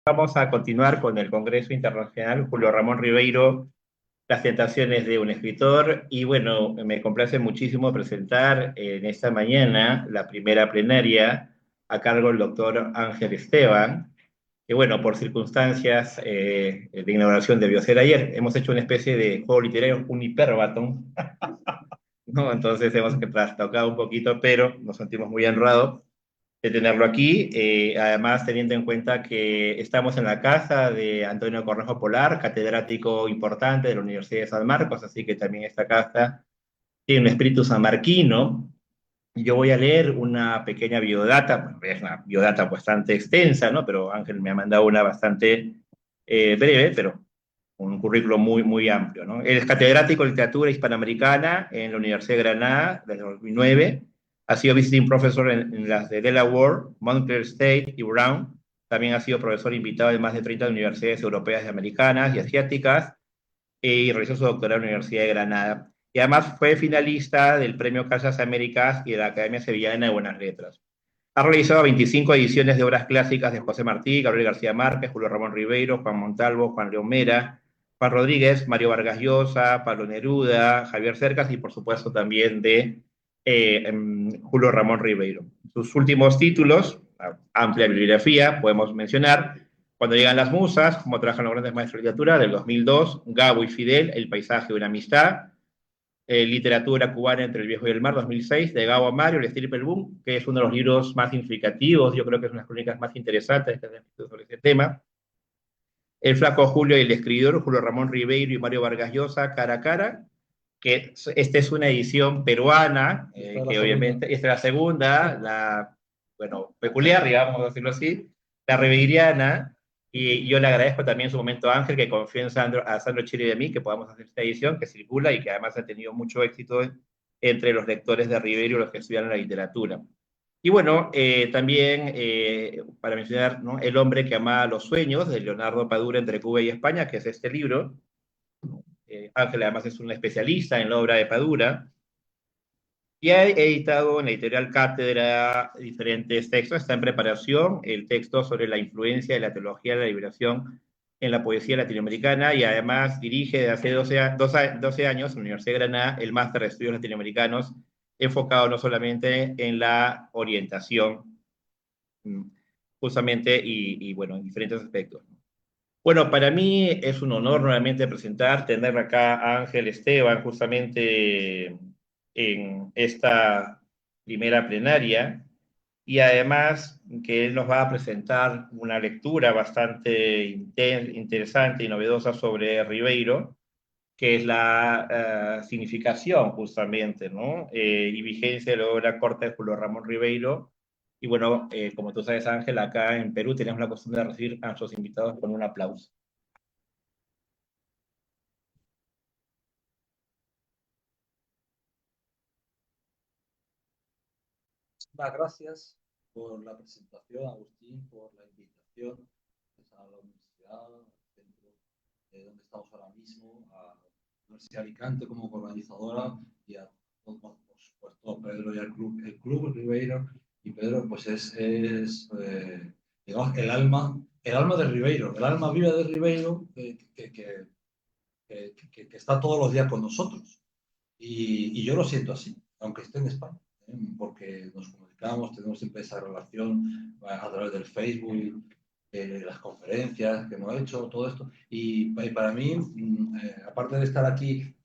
Vamos a continuar con el Congreso Internacional Julio Ramón Ribeiro, las tentaciones de un escritor. Y bueno, me complace muchísimo presentar en esta mañana la primera plenaria a cargo del doctor Ángel Esteban, que bueno, por circunstancias de inauguración debió ser ayer. Hemos hecho una especie de juego literario, un hiperbatón, ¿no? Entonces hemos trastocado un poquito, pero nos sentimos muy honrados de tenerlo aquí, además teniendo en cuenta que estamos en la casa de Antonio Cornejo Polar, catedrático importante de la Universidad de San Marcos, así que también esta casa tiene un espíritu sanmarquino. Yo voy a leer una pequeña biodata, bueno, es una biodata bastante extensa, ¿no? Pero Ángel me ha mandado una bastante breve, pero un currículo muy, muy amplio, ¿no? Él es catedrático de literatura hispanoamericana en la Universidad de Granada desde 2009. Ha sido visiting professor en las de Delaware, Montclair State y Brown. También ha sido profesor invitado en más de 30 universidades europeas y americanas y asiáticas, y realizó su doctorado en la Universidad de Granada. Y además fue finalista del Premio Casas Américas y de la Academia Sevillana de Buenas Letras. Ha realizado 25 ediciones de obras clásicas de José Martí, Gabriel García Márquez, Julio Ramón Ribeiro, Juan Montalvo, Juan León Mera, Juan Rodríguez, Mario Vargas Llosa, Pablo Neruda, Javier Cercas y por supuesto también de Julio Ramón Ribeiro. Sus últimos títulos, amplia bibliografía, podemos mencionar Cuando llegan las musas, como trabajan los grandes maestros de literatura, del 2002, Gabo y Fidel, El paisaje de una amistad, Literatura cubana entre el viejo y el mar, 2006, de Gabo Mario, El estirpe el boom, que es uno de los libros más significativos, yo creo que es una de las crónicas más interesantes que han escrito sobre este tema. El flaco Julio y el escritor, Julio Ramón Ribeiro y Mario Vargas Llosa, Cara a Cara, que esta es una edición peruana, que obviamente, esta es la segunda, la, bueno, peculiar, digamos, decirlo así, la riveriana, y yo le agradezco también en su momento a Ángel que confió en Sandro Chile y a mí que podamos hacer esta edición, que circula y que además ha tenido mucho éxito entre los lectores de Ribeiro y los que estudian la literatura. Y bueno, también para mencionar, ¿no? El hombre que amaba los sueños, de Leonardo Padura, Entre Cuba y España, que es este libro. Ángel además es un especialista en la obra de Padura y ha editado en la editorial Cátedra diferentes textos. Está en preparación el texto sobre la influencia de la teología de la liberación en la poesía latinoamericana, y además dirige desde hace 12 años en la Universidad de Granada el máster de estudios latinoamericanos, enfocado no solamente en la orientación, justamente, y bueno, en diferentes aspectos. Bueno, para mí es un honor nuevamente tener acá a Ángel Esteban justamente en esta primera plenaria, y además que él nos va a presentar una lectura bastante interesante y novedosa sobre Ribeiro, que es la significación justamente, ¿no? Y vigencia de la obra corta de Julio Ramón Ribeiro. Y bueno, como tú sabes, Ángel, acá en Perú tenemos la costumbre de recibir a nuestros invitados con un aplauso. Muchas gracias por la presentación, Agustín, por la invitación a la universidad, al centro donde estamos ahora mismo, a la Universidad de Alicante como organizadora, y a, por supuesto, a Pedro y al club Ribeiro. Y Pedro, pues digamos, el alma de Ribeiro, el alma viva de Ribeiro, que está todos los días con nosotros. Y yo lo siento así, aunque esté en España, porque nos comunicamos, tenemos siempre esa relación a través del Facebook, las conferencias que hemos hecho, todo esto. Y para mí, aparte de estar aquí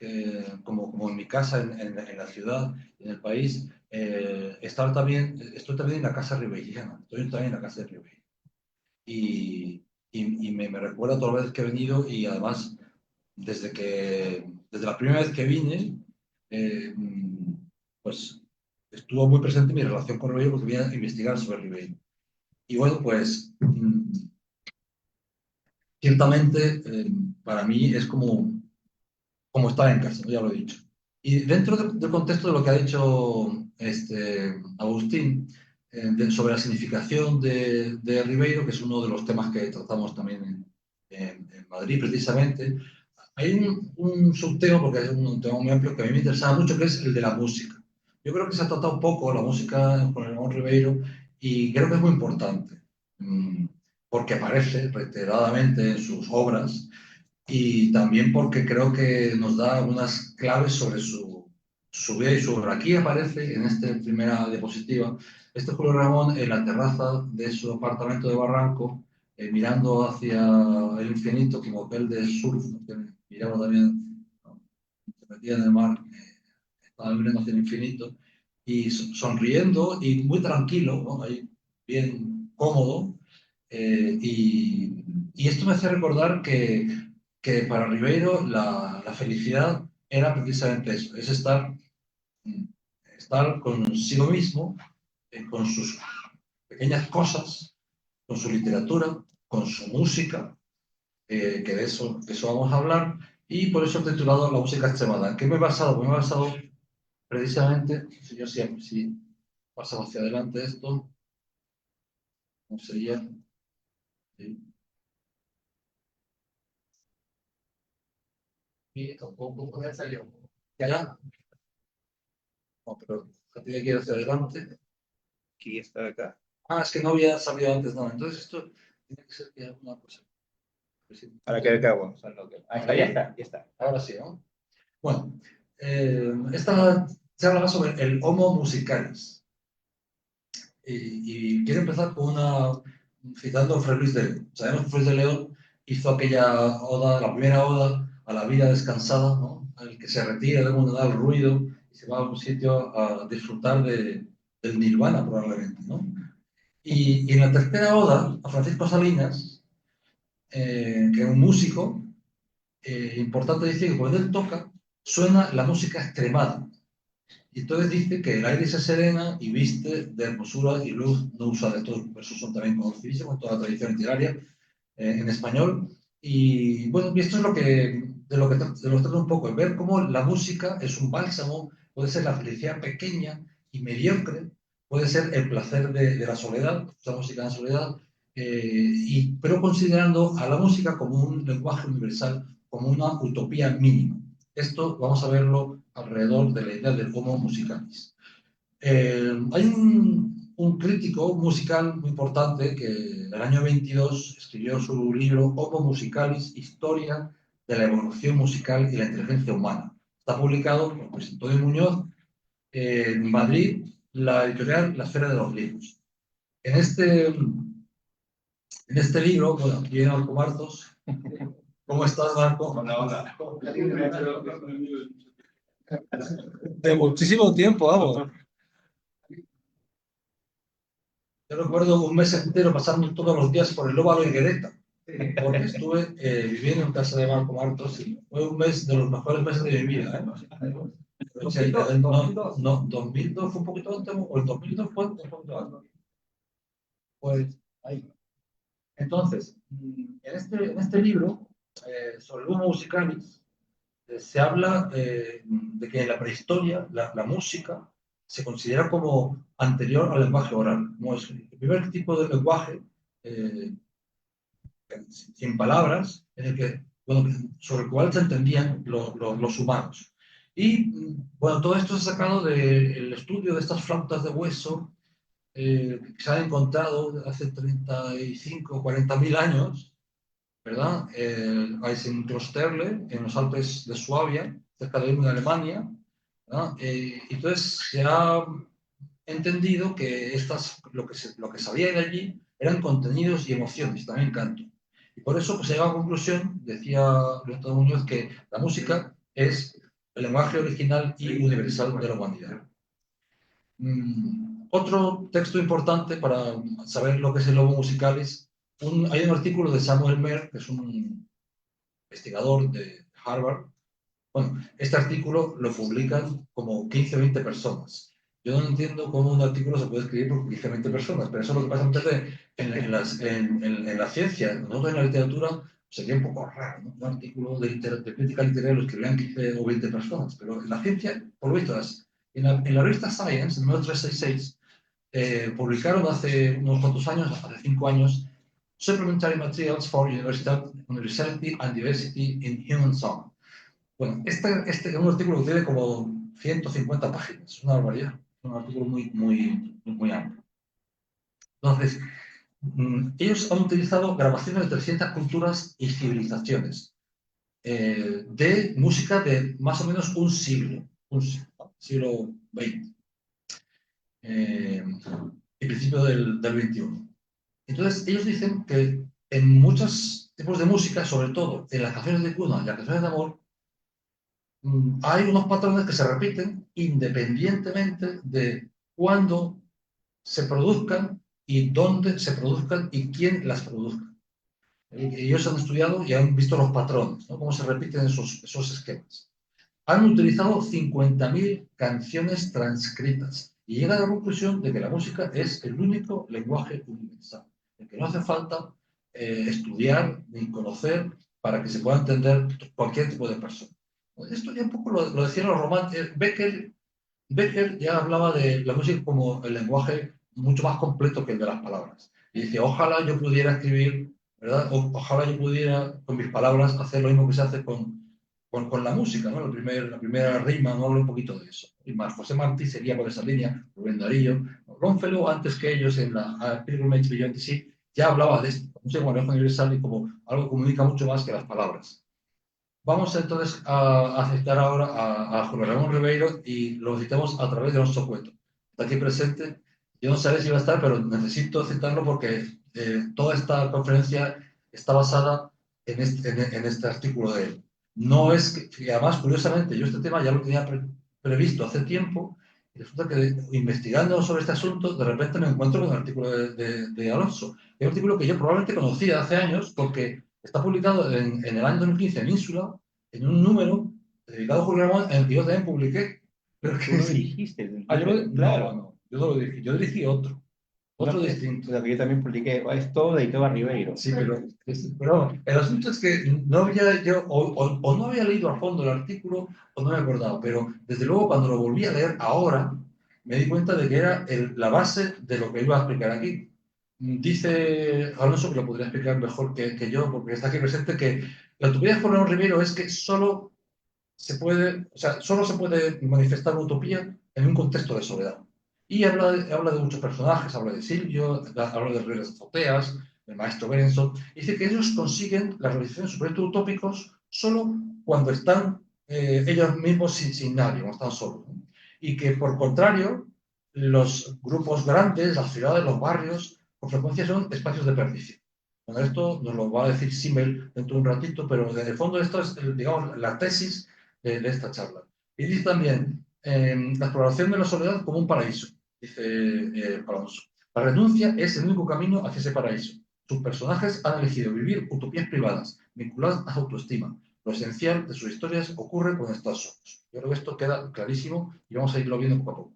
como en mi casa, en la ciudad, en el país, estoy también en la casa ribeiriana, estoy también en la casa de Ribeiro. Y me recuerda todas las veces que he venido, y además, desde la primera vez que vine, eh, pues estuvo muy presente mi relación con Ribeiro, porque venía a investigar sobre Ribeiro. Y bueno, pues ciertamente para mí es como estar en casa, ya lo he dicho. Y dentro del contexto de lo que ha dicho Agustín, sobre la significación de Ribeiro, que es uno de los temas que tratamos también en Madrid precisamente, hay un subtema, porque es un tema muy amplio que a mí me interesaba mucho, que es el de la música. Yo creo que se ha tratado un poco la música con el Ramón Ribeiro, y creo que es muy importante. porque aparece reiteradamente en sus obras y también porque creo que nos da algunas claves sobre su vida y su obra. Aquí aparece, en esta primera diapositiva, este Julio Ramón en la terraza de su apartamento de Barranco, mirando hacia el infinito, como hotel de surf, ¿no? Que miraba también, ¿no? Se metía en el mar, estaba mirando hacia el infinito, y sonriendo y muy tranquilo, ¿no? Ahí bien cómodo, y esto me hace recordar que para Ribeiro la felicidad era precisamente eso, es estar consigo mismo, con sus pequeñas cosas, con su literatura, con su música, que de eso vamos a hablar, y por eso he titulado La música extremada. ¿En qué me he basado? Pues me he basado precisamente, si yo siempre, si pasamos hacia adelante esto, ¿cómo sería? Sí. Y tampoco me salió. Ya, no, pero tiene que ir hacia adelante. Aquí está acá. Ah, es que no había salido antes, no. Entonces esto tiene que ser que alguna cosa. Pues sí. Para que acabo. Ahí está, ya está, ya está. Ahora sí, ¿no? Bueno, esta se habla sobre el Homo musicalis. Y quiero empezar con citando a Fray Luis de León. Sabemos que Fray Luis de León hizo aquella oda, la primera oda a la vida descansada, ¿no? Al que se retira del mundo del ruido y se va a un sitio a disfrutar del nirvana, probablemente, ¿no? Y en la tercera oda, a Francisco Salinas, que es un músico importante, dice que cuando él toca, suena la música extremada. Y entonces dice que el aire se serena y viste de hermosura y luz no usa. Estos versos son también conocidísimos en toda la tradición literaria en español. Y bueno, y esto es de lo que trata un poco, el ver cómo la música es un bálsamo, puede ser la felicidad pequeña y mediocre, puede ser el placer de la soledad, la música en la soledad, pero considerando a la música como un lenguaje universal, como una utopía mínima. Esto vamos a verlo alrededor de la idea del homo musicalis. Hay un crítico musical muy importante que en el año 22 escribió su libro Homo Musicalis, Historia de la evolución musical y la inteligencia humana. Está publicado por José Antonio Muñoz en Madrid, la editorial La Esfera de los Libros. En este libro, bueno, aquí en Marco Martos. ¿Cómo estás, Marco? Hola, hola. De muchísimo tiempo, vamos. Yo recuerdo un mes entero pasando todos los días por el Óvalo y Guereta, porque estuve viviendo en casa de Marco Martos y fue un mes de los mejores meses de mi vida. No, 2002 fue un poquito antes, o el 2002 fue un poquito antes. Pues ahí. Entonces, en este libro, sobre el Homo musicalis, se habla de que en la prehistoria la música se considera como anterior al lenguaje oral. Como es el primer tipo de lenguaje eh, sin palabras en el que, bueno, sobre el cual se entendían los humanos. Y bueno, todo esto se ha sacado del estudio de estas flautas de hueso que se han encontrado hace 35 o 40 mil años, ¿verdad? Eisenklosterle, en los Alpes de Suabia, cerca de Alemania, ¿verdad? Entonces se ha entendido que lo que salía de allí eran contenidos y emociones, también canto. Y por eso pues, se llega a la conclusión, decía Leonardo Muñoz, que la música es el lenguaje original y universal de la humanidad. Otro texto importante para saber lo que es el Homo musicalis, hay un artículo de Samuel Mer, que es un investigador de Harvard. Bueno, este artículo lo publican como 15 o 20 personas. Yo no entiendo cómo un artículo se puede escribir por 15 o 20 personas, pero eso es lo que pasa muchas veces en la ciencia, nosotros en la literatura sería un poco raro, ¿no? Un artículo de crítica literaria lo escribían 15 o 20 personas, pero en la ciencia, por lo visto, en la revista Science, el número 366, publicaron hace unos cuantos años, hace 5 años, Supplementary Materials for Universality and Diversity in Human Song. Bueno, este es un artículo que tiene como 150 páginas, es una barbaridad, es un artículo muy, muy, muy amplio. Entonces, ellos han utilizado grabaciones de 300 culturas y civilizaciones de música de más o menos un siglo XX, y principio del XXI. Entonces, ellos dicen que en muchos tipos de música, sobre todo en las canciones de cuna y las canciones de amor, hay unos patrones que se repiten independientemente de cuándo se produzcan y dónde se produzcan y quién las produzca. Ellos han estudiado y han visto los patrones, ¿no? Cómo se repiten esos esquemas. Han utilizado 50.000 canciones transcritas y llegan a la conclusión de que la música es el único lenguaje universal, el que no hace falta estudiar ni conocer para que se pueda entender cualquier tipo de persona. Esto ya un poco lo decían los románticos. Becker ya hablaba de la música como el lenguaje mucho más completo que el de las palabras. Y dice, ojalá yo pudiera escribir, ¿verdad? Ojalá yo pudiera con mis palabras hacer lo mismo que se hace con la música, ¿no? La primera rima, no hablo un poquito de eso. Y más, José Martí seguía por esa línea, Rubén Darío. Longfellow, antes que ellos, en la Pilgrimage Beyond the Sea, ya hablaba de esto, un lenguaje universal y como algo que comunica mucho más que las palabras. Vamos entonces a citar ahora a Julio Ramón Ribeiro y lo citamos a través de nuestro cuento. Está aquí presente. Yo no sé si va a estar, pero necesito citarlo porque toda esta conferencia está basada en este artículo de él. No es que, además, curiosamente, yo este tema ya lo tenía previsto hace tiempo y resulta que investigando sobre este asunto, de repente me encuentro con el artículo de Alonso. Es un artículo que yo probablemente conocía hace años porque está publicado en el año 2015 en Ínsula, en un número dedicado a Julio Ramón, en el que yo también publiqué. Pero Tú que lo sí. dirigiste, el Ah, número, no, claro. no, yo no lo dirigí, yo dirigí otro No, pues, distinto. lo que yo también publiqué, es todo dedicado a Ribeiro. Sí, pero el asunto es que no había yo, o no había leído a fondo el artículo, o no me acordaba, pero desde luego cuando lo volví a leer ahora, me di cuenta de que era la base de lo que iba a explicar aquí. Dice Alonso, que lo podría explicar mejor que yo, porque está aquí presente, que la utopía de Julián Rivero es que solo se puede, o sea, solo se puede manifestar una utopía en un contexto de soledad. Y habla de muchos personajes, habla de Silvio, habla de Reyes Azoteas, del maestro Berenson, y dice que ellos consiguen la realización de sus proyectos utópicos solo cuando están ellos mismos sin nadie, cuando están solos, ¿no? Y que por contrario, los grupos grandes, las ciudades, los barrios, con frecuencia son espacios de perdición. Bueno, esto nos lo va a decir Simmel dentro de un ratito, pero en el fondo esto es, digamos, la tesis de esta charla. Y dice también, la exploración de la soledad como un paraíso, dice Alonso. La renuncia es el único camino hacia ese paraíso. Sus personajes han elegido vivir utopías privadas, vinculadas a su autoestima. Lo esencial de sus historias ocurre cuando están solos. Yo creo que esto queda clarísimo y vamos a irlo viendo poco a poco.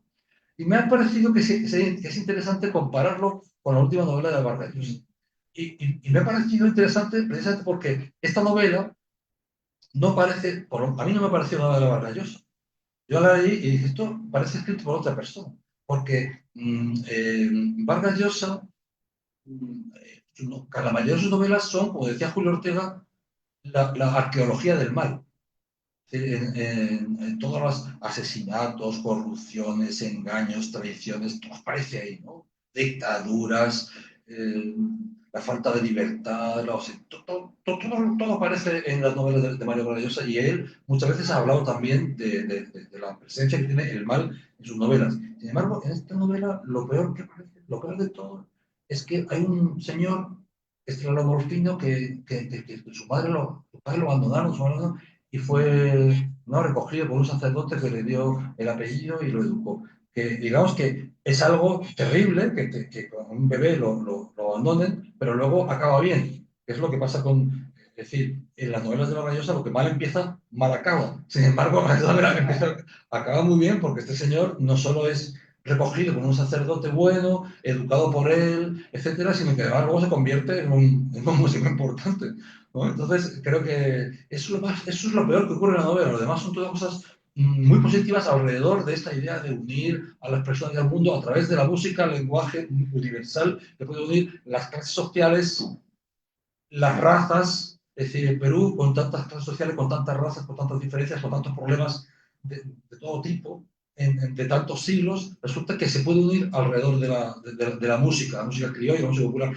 Y me ha parecido que es interesante compararlo con la última novela de Vargas Llosa. Y me ha parecido interesante precisamente porque esta novela no parece, a mí no me pareció nada de Vargas Llosa. Yo la leí y dije, esto parece escrito por otra persona, porque Vargas Llosa, la mayoría de sus novelas son, como decía Julio Ortega, la arqueología del mal. En todos los asesinatos, corrupciones, engaños, traiciones, todo aparece ahí, ¿no? Dictaduras, eh, la falta de libertad, todo aparece en las novelas de Mario Vargas Llosa y él muchas veces ha hablado también de la presencia que tiene el mal en sus novelas. Sin embargo, en esta novela lo peor de todo es que hay un señor estrelomorfino que su padre lo abandonaron, su madre y fue, ¿no?, recogido por un sacerdote que le dio el apellido y lo educó. Que digamos que es algo terrible que con un bebé lo abandonen, pero luego acaba bien, que es lo que pasa con, es decir, en las novelas de Vargas Llosa lo que mal empieza, mal acaba. Sin embargo, la novela acaba muy bien porque este señor no solo es recogido como un sacerdote bueno, educado por él, etcétera, sino que además luego se convierte en un músico importante, ¿no? Entonces, creo que eso es lo peor que ocurre en la novela. Lo demás son todas cosas muy positivas alrededor de esta idea de unir a las personas del mundo a través de la música, el lenguaje universal, que puede unir las clases sociales, las razas. Es decir, en Perú, con tantas clases sociales, con tantas razas, con tantas diferencias, con tantos problemas de todo tipo, de tantos siglos, resulta que se puede unir alrededor de la música criolla, la música popular.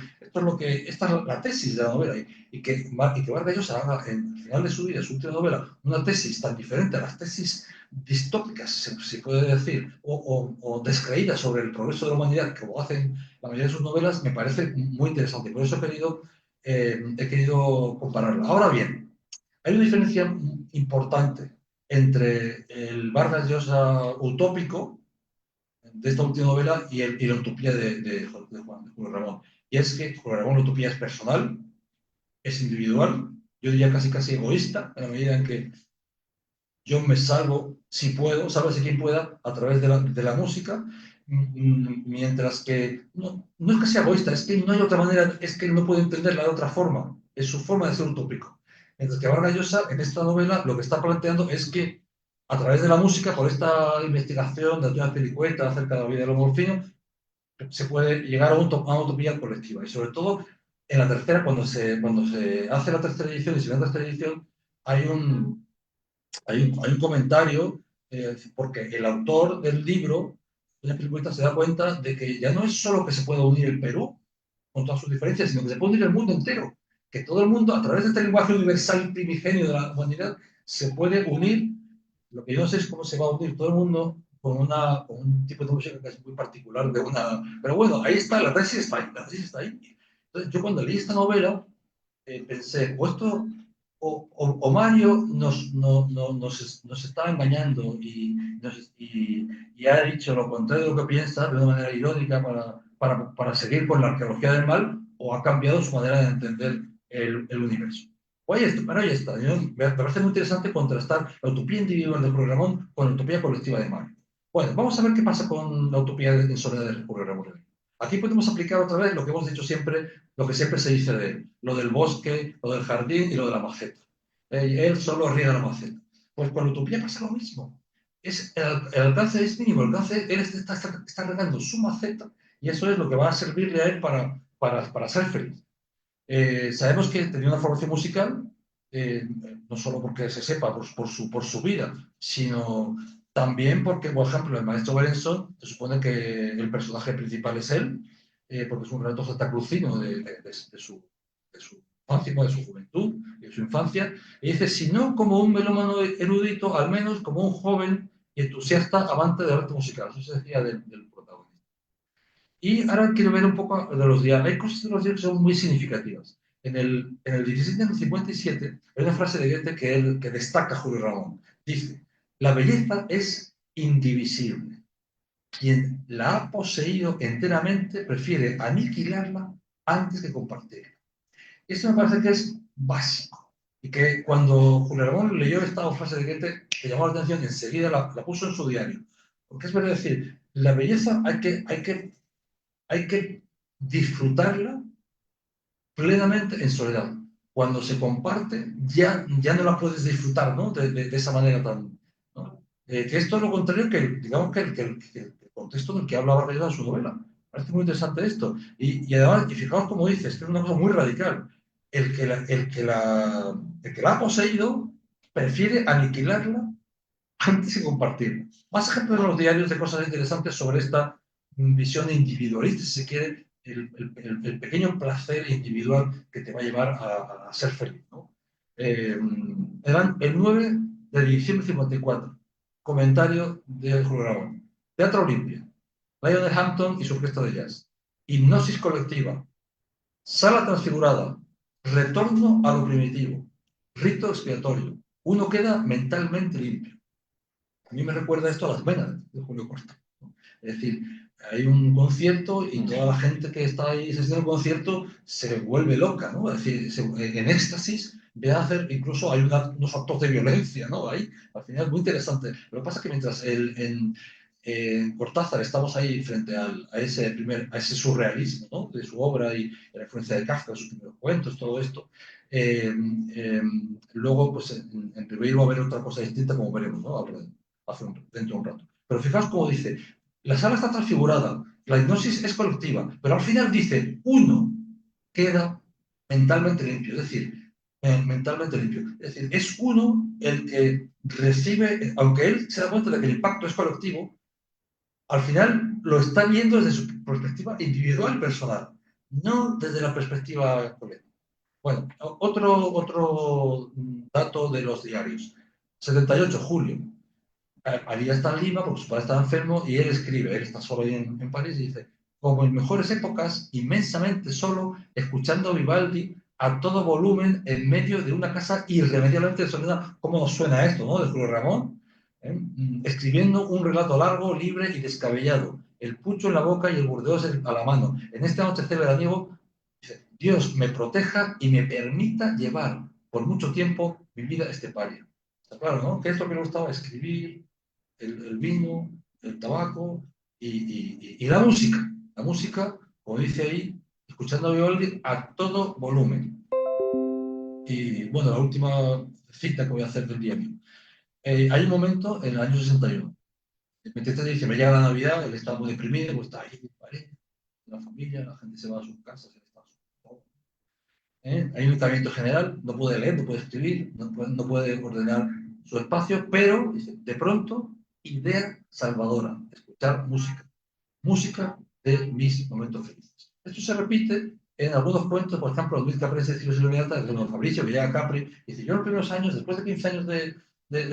Esta es la tesis de la novela, y que Vargas Llosa haga en el final de su vida, su última novela, una tesis tan diferente a las tesis distópicas, se puede decir, o descreídas sobre el progreso de la humanidad, como hacen la mayoría de sus novelas, me parece muy interesante. Por eso he querido compararla. Ahora bien, hay una diferencia importante entre el Vargas Llosa utópico de esta última novela y la utopía de Julio Ramón. Y es que Julio Ramón, la utopía es personal, es individual, yo diría casi egoísta, en la medida en que yo me salvo, si puedo, sálvese quien pueda, a través de la música, mientras que no es que sea egoísta, es que no hay otra manera, es que no puede entenderla de otra forma, es su forma de ser utópico. Mientras que Vargas Llosa, en esta novela, lo que está planteando es que a través de la música, por esta investigación de Antonio Pelicueta acerca de la vida de los morfinos, se puede llegar a una utopía colectiva. Y sobre todo, en la tercera, cuando se hace la tercera edición y se ve la tercera edición, hay un comentario, porque el autor del libro, Doña Pelicueta, se da cuenta de que ya no es solo que se pueda unir el Perú con todas sus diferencias, sino que se puede unir el mundo entero. Que todo el mundo, a través de este lenguaje universal primigenio de la humanidad, se puede unir. Lo que yo no sé es cómo se va a unir todo el mundo con un tipo de música que es muy particular de una... Pero bueno, ahí está, la tesis está ahí, la tesis está ahí. Entonces, yo cuando leí esta novela, pensé, o esto, o Mario nos está engañando y ha dicho lo contrario de lo que piensa de una manera irónica para seguir con la arqueología del mal, o ha cambiado su manera de entender el universo. Oye, ahí está. Me parece muy interesante contrastar la utopía individual de Julio Ramón con la utopía colectiva de Mario. Bueno, vamos a ver qué pasa con la utopía en soledad de Julio Ramón. Aquí podemos aplicar otra vez lo que hemos dicho siempre, lo que siempre se dice de él, lo del bosque, lo del jardín y lo de la maceta. Él solo riega la maceta. Pues con la utopía pasa lo mismo. El alcance es mínimo, él está regando su maceta, y eso es lo que va a servirle a él para ser feliz. Sabemos que tenía una formación musical, no solo porque se sepa por su vida, sino también porque, por ejemplo, el maestro Berenson, se supone que el personaje principal es él, porque es un relato santacrucino de su infancia, de su juventud y de su infancia, y dice, si no como un melómano erudito, al menos como un joven y entusiasta amante del arte musical. Eso se decía del protagonista. Y ahora quiero ver un poco de los diálogos. Hay cosas de los diálogos que son muy significativas. En el 1757 hay una frase de Goethe que destaca Julio Ramón. Dice, la belleza es indivisible. Quien la ha poseído enteramente prefiere aniquilarla antes que compartirla. Esto me parece que es básico. Y que cuando Julio Ramón leyó esta frase de Goethe, le llamó la atención y enseguida la puso en su diario. Porque es verdad decir, la belleza hay que disfrutarla plenamente en soledad. Cuando se comparte, ya no la puedes disfrutar, ¿no? De esa manera tan... ¿no? Que esto es lo contrario que, digamos, que el contexto en el que habla Barrera en su novela. Parece muy interesante esto. Y además, y fijaos cómo dices, que es una cosa muy radical. El que la ha poseído prefiere aniquilarla antes de compartirla. Más ejemplos de los diarios de cosas interesantes sobre esta visión individualista, si se quiere, el pequeño placer individual que te va a llevar a ser feliz, ¿no? Eran el 9 de diciembre de 54. Comentario de Julio Ramón. Teatro Olimpia. Lionel Hampton y su orquesta de jazz. Hipnosis colectiva. Sala transfigurada. Retorno a lo primitivo. Rito expiatorio. Uno queda mentalmente limpio. A mí me recuerda esto a las venas de Julio Costa, ¿no? Es decir, hay un concierto y toda la gente que está ahí asistiendo al concierto se vuelve loca, ¿no? Es decir, en éxtasis ve a hacer, incluso hay unos actos de violencia, ¿no? Ahí, al final, es muy interesante. Lo que pasa es que mientras en Cortázar estamos ahí frente a ese surrealismo, ¿no? De su obra y la influencia de Kafka, sus primeros cuentos, todo esto. Eh, eh, Luego, pues en Ribeiro va a haber otra cosa distinta, como veremos, ¿no? Dentro de un rato. Pero fijaos cómo dice, la sala está transfigurada, la hipnosis es colectiva, pero al final dice, uno queda mentalmente limpio. Es decir, mentalmente limpio. Es decir, es uno el que recibe, aunque él se da cuenta de que el impacto es colectivo, al final lo está viendo desde su perspectiva individual y personal, no desde la perspectiva colectiva. Bueno, otro dato de los diarios. 78, julio. María está en Lima porque su padre está enfermo y él escribe, él está solo ahí en París y dice, como en mejores épocas, inmensamente solo, escuchando Vivaldi a todo volumen en medio de una casa irremediablemente desordenada. ¿Cómo nos suena esto, no? De Julio Ramón. Escribiendo un relato largo, libre y descabellado. El pucho en la boca y el burdeos a la mano. En este anochecer veraniego, dice, Dios me proteja y me permita llevar por mucho tiempo mi vida este paria. Está claro, ¿no? Que es lo que le gustaba escribir, el vino, el tabaco y la música. La música, como dice ahí, escuchando a Vivaldi a todo volumen. Y bueno, la última cita que voy a hacer del día mío. Hay un momento en el año 61. El 23 dice, me llega la Navidad, él está muy deprimido, pues está ahí, ¿vale? La familia, la gente se va a sus casas, él está solo. Hay un tratamiento general, no puede leer, no puede escribir, no puede ordenar su espacio, pero dice, de pronto, idea salvadora, escuchar música, música de mis momentos felices. Esto se repite en algunos cuentos, por ejemplo, Luis Capri de Ciro Silveniata, de don Fabricio, que llega a Capri, y dice, yo los primeros años, después de 15 años de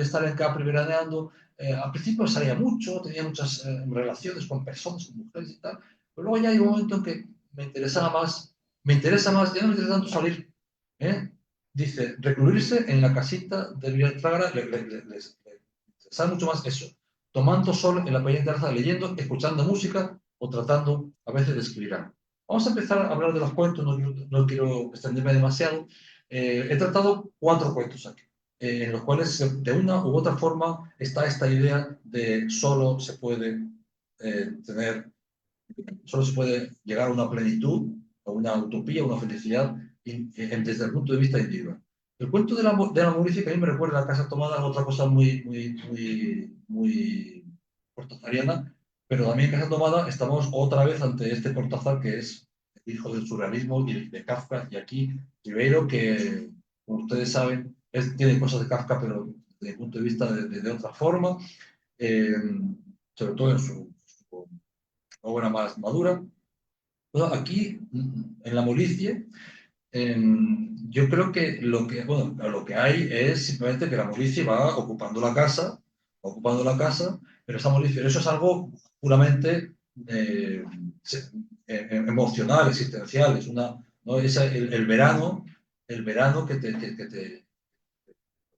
estar en Capri veraneando, al principio salía mucho, tenía muchas relaciones con personas, con mujeres y tal, pero luego ya hay un momento en que me interesa más, ya no me interesa tanto salir. ¿eh? Dice, recluirse en la casita de Villatragra les sabe mucho más eso, tomando sol en la pequeña terraza, leyendo, escuchando música o tratando a veces de escribir algo. Vamos a empezar a hablar de los cuentos, no quiero extenderme demasiado. He tratado 4 cuentos aquí, en los cuales de una u otra forma está esta idea de solo se puede llegar a una plenitud, a una utopía, a una felicidad desde el punto de vista individual. El cuento de la Mauricio, que a mí me recuerda a Casa Tomada, es otra cosa muy cortazariana, pero también en Casa Tomada estamos otra vez ante este Cortázar que es el hijo del surrealismo y de Kafka, y aquí Ribeiro, que como ustedes saben, tiene cosas de Kafka, pero desde el punto de vista de otra forma, eh, sobre todo en su obra más madura. Bueno, aquí, en la Molicie, yo creo que lo que hay es simplemente que la Molicie va ocupando la casa, pero esa Molicie, eso es algo puramente emocional, existencial, ¿no? El verano que te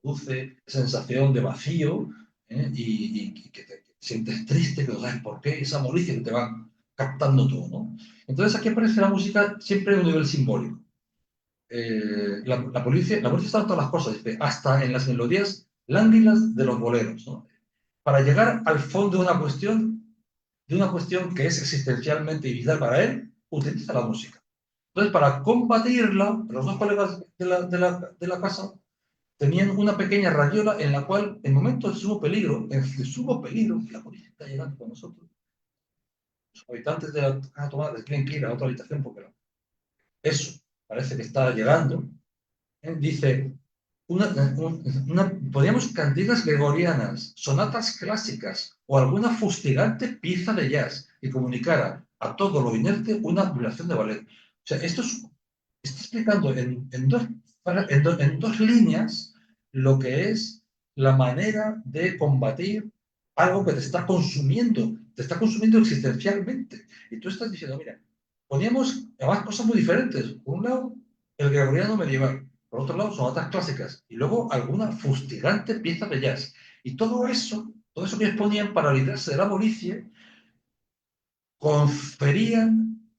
produce sensación de vacío, y que te sientes triste, que no sabes por qué, esa molicie que te va captando todo, ¿no? Entonces aquí aparece la música siempre en un nivel simbólico. La policía está en todas las cosas, dice, hasta en las melodías lánguidas de los boleros, ¿no? Para llegar al fondo de una cuestión que es existencialmente vital para él, utiliza la música. Entonces, para combatirla, los dos colegas de la casa tenían una pequeña radiola en la cual, en momentos de sumo peligro, que la policía está llegando con nosotros, los habitantes de la casa tomada les tienen que ir a otra habitación porque eso parece que está llegando. Dice, podríamos cantigas gregorianas, sonatas clásicas o alguna fustigante pieza de jazz que comunicara a todo lo inerte una vibración de ballet. O sea, está explicando en dos líneas lo que es la manera de combatir algo que te está consumiendo existencialmente. Y tú estás diciendo, mira, poníamos además cosas muy diferentes. Por un lado, el gregoriano medieval. Por otro lado, sonatas clásicas. Y luego alguna fustigante pieza de jazz. Y todo eso que ellos ponían para librarse de la molicie, conferían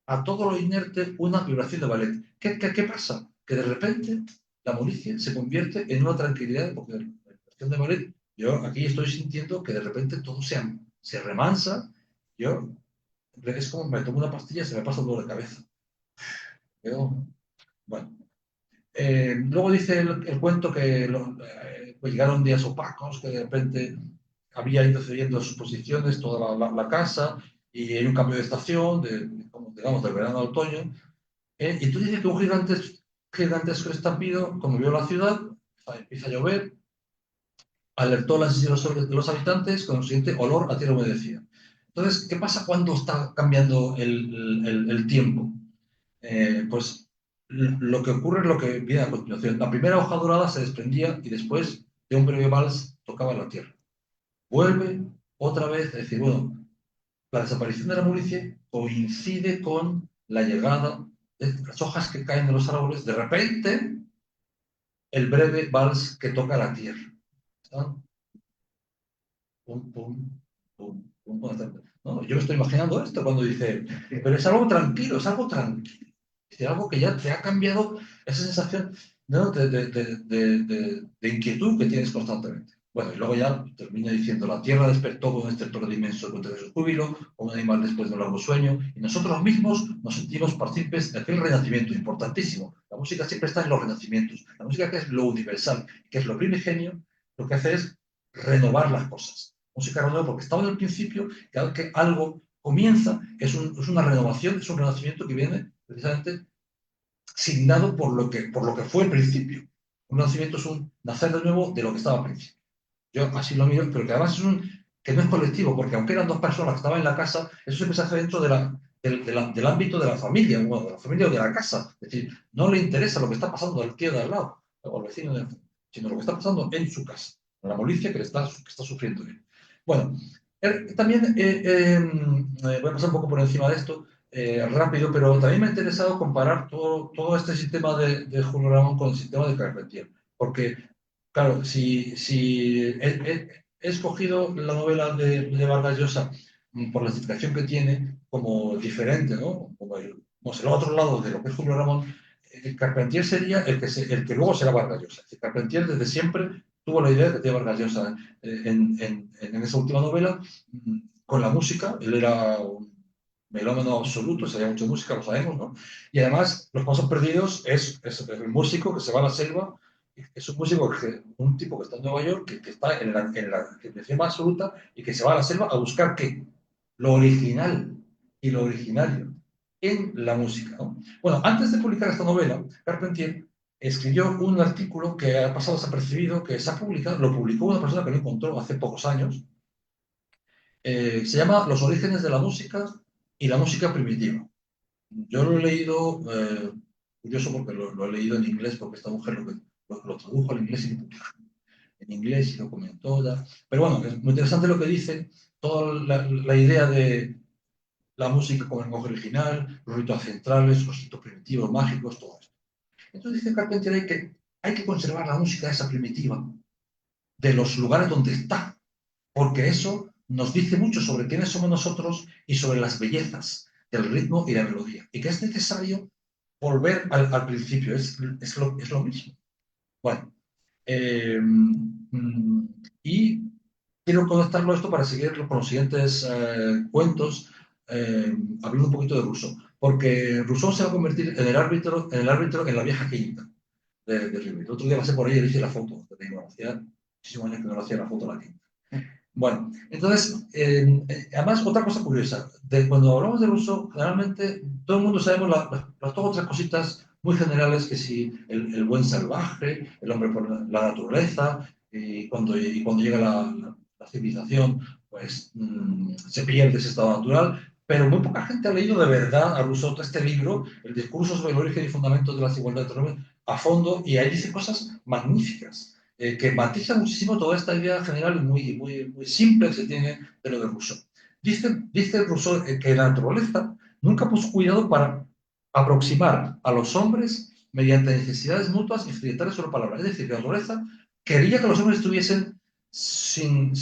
a todo lo inerte una vibración de ballet. ¿Qué pasa? Que de repente la molicie se convierte en una tranquilidad, porque la vibración de ballet, yo aquí estoy sintiendo que de repente todo se remansa, yo es como me tomo una pastilla y se me pasa todo de cabeza. Pero, bueno. Luego dice el cuento que pues llegaron días opacos, que de repente había ido cediendo sus posiciones toda la casa y hay un cambio de estación, digamos, del verano al otoño. Y tú dices que un gigante gigantesco estampido, como vio la ciudad, empieza a llover, alertó a las de los habitantes con el siguiente olor a tierra humedecida. Entonces, ¿qué pasa cuando está cambiando el tiempo? Pues lo que ocurre es lo que viene a continuación. La primera hoja dorada se desprendía y después de un breve vals tocaba la tierra. Vuelve otra vez, es decir, bueno, la desaparición de la molicie coincide con la llegada de las hojas que caen de los árboles. De repente, el breve vals que toca la tierra. ¿Está? Pum, pum, pum, pum, pum. No, yo me estoy imaginando esto cuando dice, pero es algo tranquilo, es algo tranquilo. Es algo que ya te ha cambiado esa sensación, ¿no? de inquietud que tienes constantemente. Bueno, y luego ya termina diciendo, la tierra despertó con un estertor inmenso contra su júbilo, como un animal después de un largo sueño, y nosotros mismos nos sentimos partícipes de aquel renacimiento importantísimo. La música siempre está en los renacimientos. La música, que es lo universal, que es lo primigenio, lo que hace es renovar las cosas. Música renovada porque estaba en el principio, que algo comienza, es una renovación, es un renacimiento que viene precisamente signado por lo que fue el principio. Un renacimiento es un nacer de nuevo de lo que estaba al principio. Yo así lo miro, pero que además que no es colectivo, porque aunque eran dos personas que estaban en la casa, eso siempre se hace dentro del ámbito de la familia, bueno, de la familia o de la casa. Es decir, no le interesa lo que está pasando al tío de al lado, o al vecino de al lado, sino lo que está pasando en su casa, la molicie que está sufriendo él. Bueno, también voy a pasar un poco por encima de esto, rápido, pero también me ha interesado comparar todo este sistema de Julio Ramón con el sistema de Carpentier, porque, claro, si he escogido la novela de Vargas Llosa por la significación que tiene como diferente, ¿no? Como el otro lado de lo que es Julio Ramón, Carpentier sería el que luego será Vargas Llosa. Carpentier desde siempre tuvo la idea que tiene Vargas Llosa en esa última novela, con la música. Él era un melómano absoluto, sabía mucho de música, lo sabemos, ¿no? Y además, Los Pasos Perdidos es el músico que se va a la selva, es un músico, un tipo que está en Nueva York, que está en la excepción absoluta y que se va a la selva a buscar ¿qué? Lo original y lo originario en la música, ¿no? Bueno, antes de publicar esta novela, Carpentier escribió un artículo que ha pasado desapercibido, que se ha publicado, lo publicó una persona que lo encontró hace pocos años, se llama Los orígenes de la música y la música primitiva. Yo lo he leído, curioso porque lo he leído en inglés, porque esta mujer lo tradujo al inglés en inglés y lo comentó. Pero bueno, es muy interesante lo que dice, toda la idea de la música como lenguaje original, los ritos centrales, los ritos primitivos, mágicos, todo esto. Entonces dice Carpentier que hay que conservar la música esa primitiva de los lugares donde está, porque eso nos dice mucho sobre quiénes somos nosotros y sobre las bellezas del ritmo y la melodía, y que es necesario volver al principio, es lo mismo. Bueno, y quiero conectarlo esto para seguir con los siguientes cuentos, hablando un poquito de Rousseau, porque Rousseau se va a convertir en el árbitro en la vieja quinta de Ribeiro. El otro día pasé por ahí y le hice la foto, te digo, hacía muchísimos años que no le hacía la foto a la quinta. Bueno, entonces, además, otra cosa curiosa, cuando hablamos de Rousseau, generalmente todo el mundo sabemos las dos o tres cositas muy generales, que si el buen salvaje, el hombre por la naturaleza, y cuando llega la civilización, pues se pierde ese estado natural, pero muy poca gente ha leído de verdad a Rousseau este libro, El discurso sobre el origen y fundamentos de la desigualdad a fondo, y ahí dice cosas magníficas que matiza muchísimo toda esta idea general muy simple que se tiene de lo de Rousseau. Dice Rousseau que la naturaleza nunca puso cuidado para aproximar a los hombres mediante necesidades mutuas y facilitarles solo palabras. Es decir, que la naturaleza quería que los hombres estuviesen sin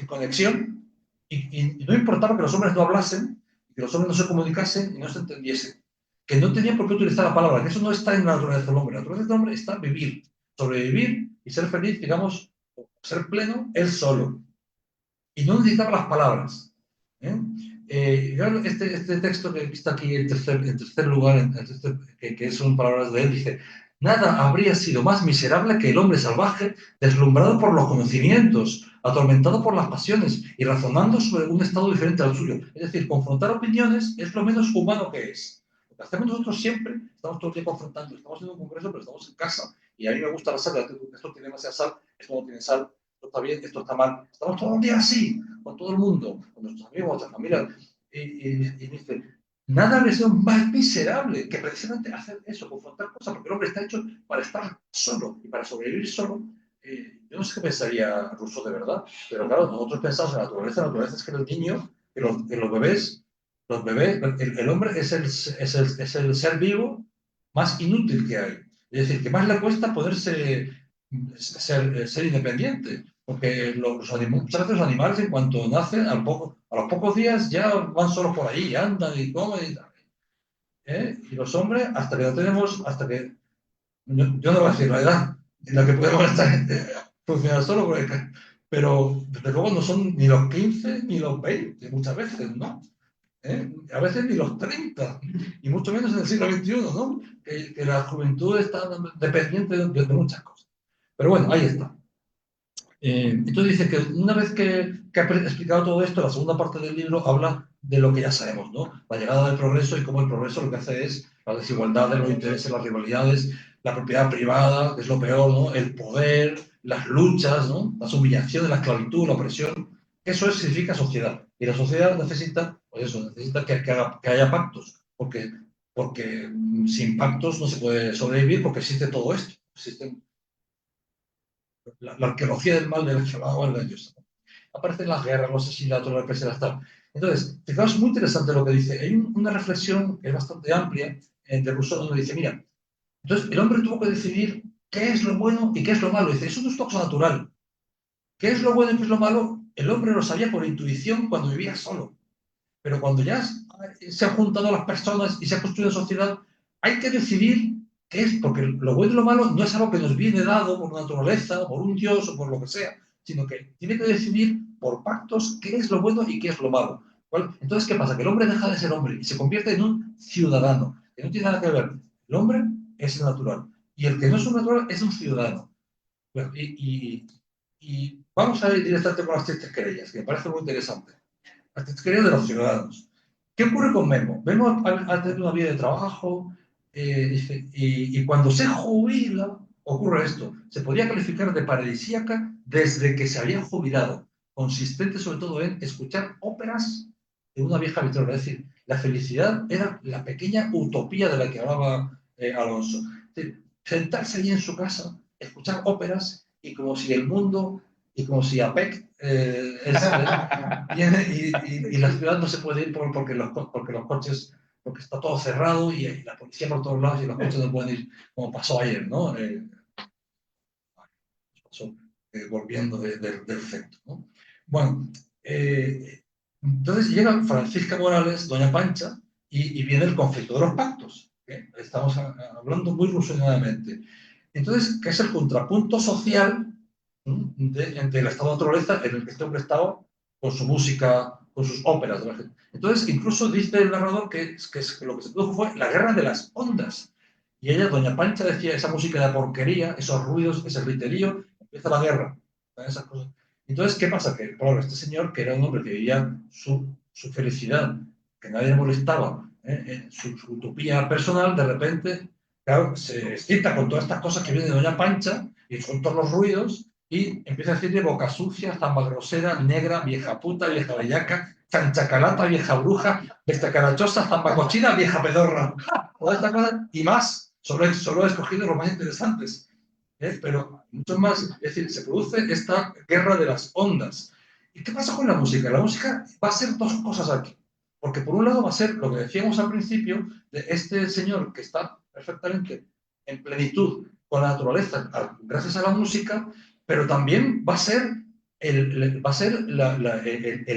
conexión y no importaba que los hombres no hablasen, que los hombres no se comunicasen y no se entendiesen. Que no tenían por qué utilizar la palabra, que eso no está en la naturaleza del hombre. La naturaleza del hombre está vivir, sobrevivir y ser feliz, digamos, ser pleno, él solo. Y no necesitaba las palabras. Este texto que está aquí en tercer lugar, que son palabras de él, dice: nada habría sido más miserable que el hombre salvaje, deslumbrado por los conocimientos, atormentado por las pasiones y razonando sobre un estado diferente al suyo. Es decir, confrontar opiniones es lo menos humano que es. que hacemos nosotros siempre, estamos todo el día confrontando, estamos en un congreso, pero estamos en casa, y a mí me gusta la sal, esto tiene demasiada sal, esto no tiene sal, esto está bien, esto está mal. Estamos todo el día así, con todo el mundo, con nuestros amigos, nuestra familia, y dice, nada habría sido más miserable que precisamente hacer eso, confrontar cosas, porque el hombre está hecho para estar solo y para sobrevivir solo. Yo no sé qué pensaría Rousseau de verdad, pero claro, nosotros pensamos en la naturaleza es que los niños, que los bebés, el hombre es el ser vivo más inútil que hay. Es decir, que más le cuesta poderse ser independiente. Porque muchas veces los animales, en cuanto nacen, a los pocos días ya van solos por ahí, andan y comen y tal. Y los hombres, hasta que no tenemos, hasta que, yo no voy a decir la edad en la que podemos estar funcionar solo, pero desde luego no son ni los 15 ni los 20, muchas veces, ¿no? A veces ni los 30, y mucho menos en el siglo XXI, ¿no? Que la juventud está dependiente de muchas cosas. Pero bueno, ahí está. Entonces dice que una vez que ha explicado todo esto, la segunda parte del libro habla de lo que ya sabemos, ¿no? La llegada del progreso y cómo el progreso lo que hace es las desigualdades, los intereses, las rivalidades, la propiedad privada, que es lo peor, ¿no? El poder, las luchas, ¿no? Las humillaciones, la esclavitud, la opresión. Eso significa sociedad. Y la sociedad necesita, pues eso, necesita que haya pactos, porque sin pactos no se puede sobrevivir porque existe todo esto. Existen la arqueología del mal de la que hablaban ellos. Aparecen las guerras, los asesinatos, las represiones, tal. Entonces, fijaos, muy interesante lo que dice. Hay una reflexión que es bastante amplia de Rousseau, donde dice, mira, entonces el hombre tuvo que decidir qué es lo bueno y qué es lo malo. Dice, eso no es cosa natural. ¿Qué es lo bueno y qué es lo malo? El hombre lo sabía por intuición cuando vivía solo. Pero cuando ya se han juntado las personas y se ha construido sociedad, hay que decidir qué es, porque lo bueno y lo malo no es algo que nos viene dado por naturaleza, por un dios o por lo que sea, sino que tiene que decidir por pactos qué es lo bueno y qué es lo malo. ¿Vale? Entonces, ¿qué pasa? Que el hombre deja de ser hombre y se convierte en un ciudadano, que no tiene nada que ver. El hombre es el natural y el que no es un natural es un ciudadano. Bueno, y vamos a ir directamente con las tristes querellas, que me parece muy interesante. Las tristes querellas de los ciudadanos. ¿Qué ocurre con Memo? Memo ha tenido una vida de trabajo y cuando se jubila ocurre esto. Se podía calificar de paradisíaca desde que se había jubilado, consistente sobre todo en escuchar óperas de una vieja Victoria. Es decir, la felicidad era la pequeña utopía de la que hablaba Alonso. Es decir, sentarse allí en su casa, escuchar óperas y como si el mundo y como si APEC viene y la ciudad no se puede ir porque los coches, porque está todo cerrado y la policía por todos lados y los coches no pueden ir, como pasó ayer, ¿no? Pasó, volviendo del centro, ¿no? Bueno, entonces llega Francisca Morales, Doña Pancha, y viene el conflicto de los pactos. Estamos hablando muy rusinadamente. Entonces, ¿qué es el contrapunto social entre el estado de naturaleza en el que este hombre estaba con su música, con sus óperas? Entonces, incluso dice el narrador que lo que se produjo fue la guerra de las ondas. Y ella, Doña Pancha, decía, esa música de porquería, esos ruidos, ese griterío, empieza la guerra. Esas cosas. Entonces, ¿qué pasa? Que, claro, este señor, que era un hombre que vivía su felicidad, que nadie le molestaba, su utopía personal, de repente, claro, se excita con todas estas cosas que vienen de Doña Pancha y son todos los ruidos y empieza a decirle boca sucia, zamba grosera, negra, vieja puta, vieja bellaca, chanchacalata, vieja bruja, bestia carachosa, zamba cochina, vieja pedorra. Todas estas cosas y más. Solo he escogido los más interesantes. Pero mucho más, es decir, se produce esta guerra de las ondas. ¿Y qué pasa con la música? La música va a ser dos cosas aquí. Porque por un lado va a ser lo que decíamos al principio, de este señor que está perfectamente en plenitud con la naturaleza gracias a la música, pero también va a ser el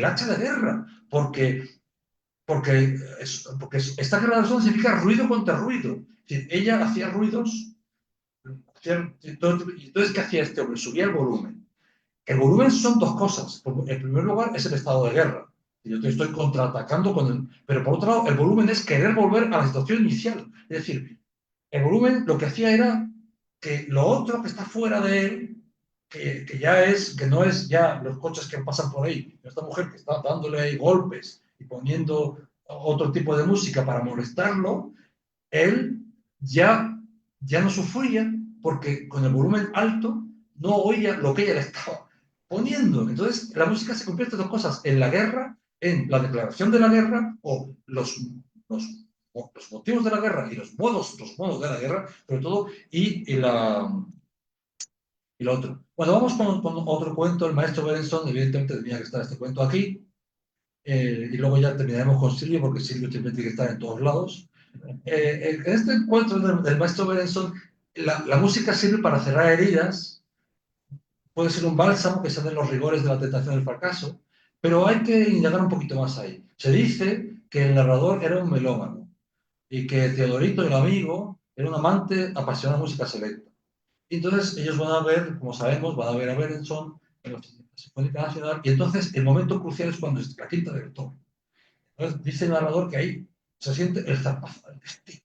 hacha de guerra, porque esta guerra de las ondas significa ruido contra ruido. Es decir, ella hacía ruidos. Entonces, ¿qué hacía este hombre? Subía el volumen. El volumen son dos cosas. En primer lugar, es el estado de guerra. Yo te estoy contraatacando con el... Pero por otro lado, el volumen es querer volver a la situación inicial. Es decir, el volumen lo que hacía era que lo otro que está fuera de él, que no es ya los coches que pasan por ahí, esta mujer que está dándole ahí golpes y poniendo otro tipo de música para molestarlo, él ya no sufría porque con el volumen alto no oía lo que ella le estaba poniendo. Entonces, la música se convierte en dos cosas, en la guerra, en la declaración de la guerra o los, los motivos de la guerra y los modos de la guerra, sobre todo, y lo otro. Bueno, vamos con otro cuento. El maestro Berenson, evidentemente, tenía que estar este cuento aquí. Y luego ya terminaremos con Silvio, porque Silvio tiene que estar en todos lados. En este encuentro del maestro Berenson, la música sirve para cerrar heridas, puede ser un bálsamo que sale en los rigores de la tentación del fracaso, pero hay que indagar un poquito más ahí. Se dice que el narrador era un melómano y que Teodorito, el amigo, era un amante apasionado de música selecta. Y entonces ellos van a ver, como sabemos, van a ver a Berenson en la Sinfónica Nacional, y entonces el momento crucial es cuando es la quinta de Beethoven. Entonces dice el narrador que ahí se siente el zarpazo del destino.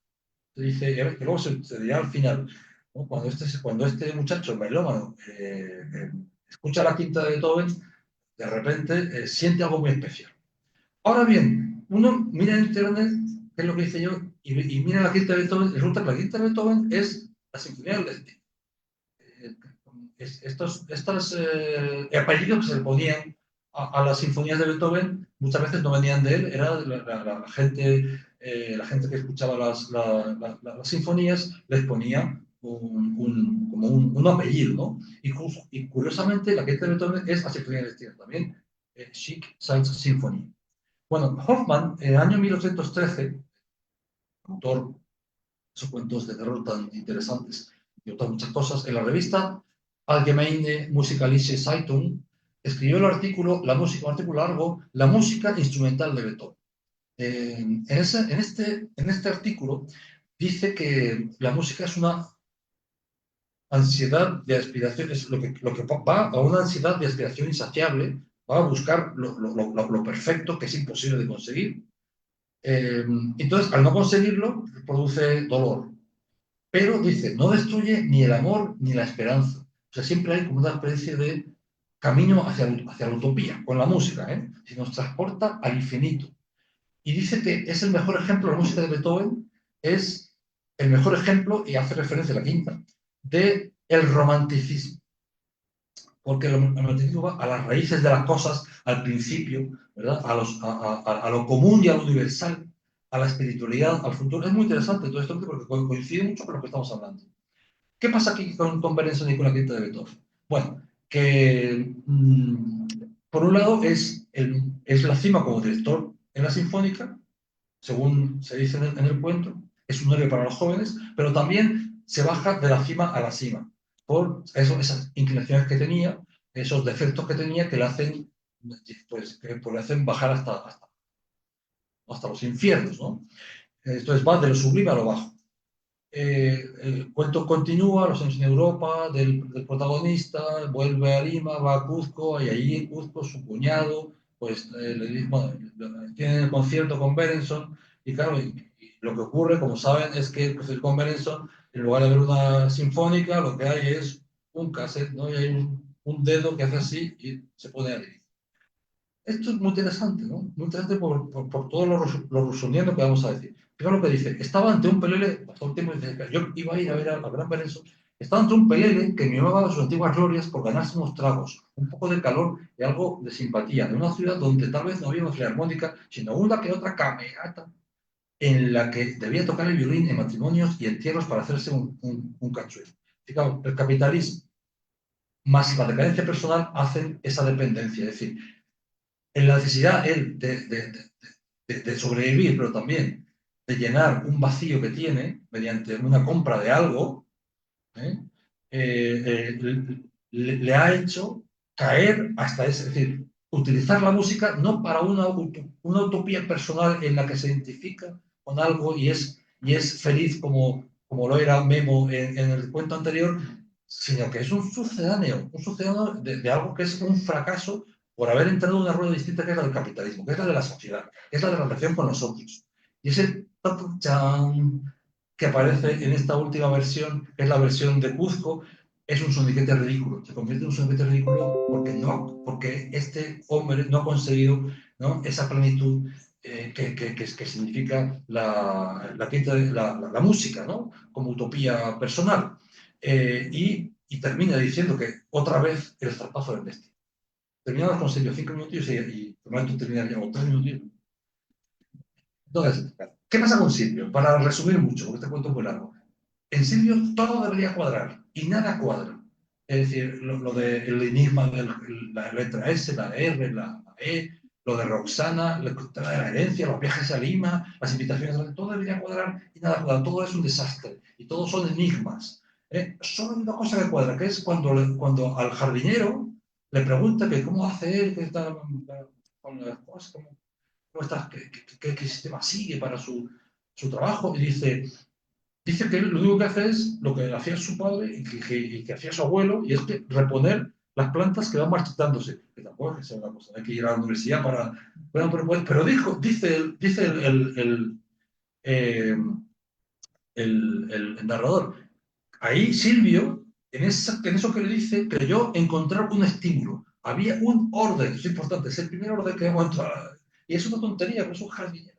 Dice, que luego se dirá al final, ¿no? Cuando este muchacho melómano escucha la quinta de Beethoven, de repente siente algo muy especial. Ahora bien, uno mira en internet, que es lo que hice yo, y mira la quinta de Beethoven, y resulta que la quinta de Beethoven es la Sinfonía del Destino. Estos apellidos que se le ponían las sinfonías de Beethoven muchas veces no venían de él, era la gente que escuchaba las sinfonías les ponía como un apellido, ¿no? Y curiosamente la quinta de Beethoven es la Sinfonía del Destino también, Chic Science Symphony. Bueno, Hoffmann, en el año 1813, autor de esos cuentos de terror tan interesantes y otras muchas cosas, en la revista Allgemeine Musikalische Zeitung escribió un artículo largo, La música instrumental de Beethoven. En este artículo dice que la música es una ansiedad de aspiración, es lo que va a una ansiedad de aspiración insaciable, va a buscar lo perfecto que es imposible de conseguir. Entonces, al no conseguirlo, produce dolor. Pero dice, no destruye ni el amor ni la esperanza. O sea, siempre hay como una especie de camino hacia la utopía, con la música, ¿eh? Si nos transporta al infinito. Y dice que es el mejor ejemplo, la música de Beethoven es el mejor ejemplo, y hace referencia a la quinta, de el romanticismo. Porque el romanticismo va a las raíces de las cosas, al principio, ¿verdad? A lo común y a lo universal, a la espiritualidad, al futuro. Es muy interesante todo esto porque coincide mucho con lo que estamos hablando. ¿Qué pasa aquí con Berenson y con la quinta de Beethoven? Bueno, que por un lado es la cima como director en la sinfónica, según se dice en el cuento, es un héroe para los jóvenes, pero también se baja de la cima a la cima, por esas inclinaciones que tenía, esos defectos que tenía que le hacen, pues le hacen bajar hasta los infiernos, ¿no? Entonces va de lo sublime a lo bajo. El cuento continúa, los años en Europa, del protagonista, vuelve a Lima, va a Cuzco, y allí en Cuzco su cuñado, pues bueno, tiene el concierto con Berenson, y claro, y lo que ocurre, como saben, es que pues, con Berenson, en lugar de ver una sinfónica, lo que hay es un cassette, ¿no? Y hay un dedo que hace así y se pone a leer. Esto es muy interesante, ¿no? Muy interesante por todo lo rusoniano que vamos a decir. Fíjate lo que dice, estaba ante un pelele, bastante tiempo dice, yo iba a ir a ver a Gran Berenson, estaba ante un pelele que mimaba sus antiguas glorias por ganarse unos tragos, un poco de calor y algo de simpatía, de una ciudad donde tal vez no había una filarmónica, sino una que otra camerata en la que debía tocar el violín en matrimonios y entierros para hacerse un cachuelo. Fijaos, el capitalismo más la decadencia personal hacen esa dependencia, es decir, en la necesidad él de sobrevivir, pero también de llenar un vacío que tiene mediante una compra de algo, ¿eh? Le ha hecho caer hasta ese, es decir, utilizar la música no para una utopía personal en la que se identifica con algo y es feliz como lo era Memo en el cuento anterior, sino que es un sucedáneo de algo que es un fracaso por haber entrado en una rueda distinta que es la del capitalismo, que es la de la sociedad, que es la de la relación con nosotros. Y ese que aparece en esta última versión, que es la versión de Cuzco, es un soniquete ridículo. Se convierte en un soniquete ridículo porque este hombre no ha conseguido, ¿no?, esa plenitud que significa la música, ¿no? Como utopía personal. Y termina diciendo que otra vez el zarpazo del destino. Terminamos con Silvio 5 minutos y Fernando terminaría con 3 minutos. Entonces, ¿qué pasa con Silvio? Para resumir mucho, porque este cuento es muy largo. En Silvio todo debería cuadrar y nada cuadra. Es decir, lo del enigma de la letra S, la R, la E, lo de Roxana, el tema de la herencia, los viajes a Lima, las invitaciones, todo debería cuadrar y nada cuadra. Todo es un desastre y todos son enigmas. Solo hay una cosa que cuadra, que es cuando al jardinero le pregunta que cómo hace él, que está con las cosas, qué sistema sigue para su trabajo, y dice que él lo único que hace es lo que hacía su padre y que hacía su abuelo, y es que reponer las plantas que van marchitándose. Que tampoco es que sea una cosa, hay que ir a la universidad para... Bueno, pero eh, el narrador, ahí Silvio, en eso que le dice, creyó encontrar un estímulo. Había un orden, eso es importante, es el primer orden que hemos encontrado. Y es una tontería, pero es un jardinero.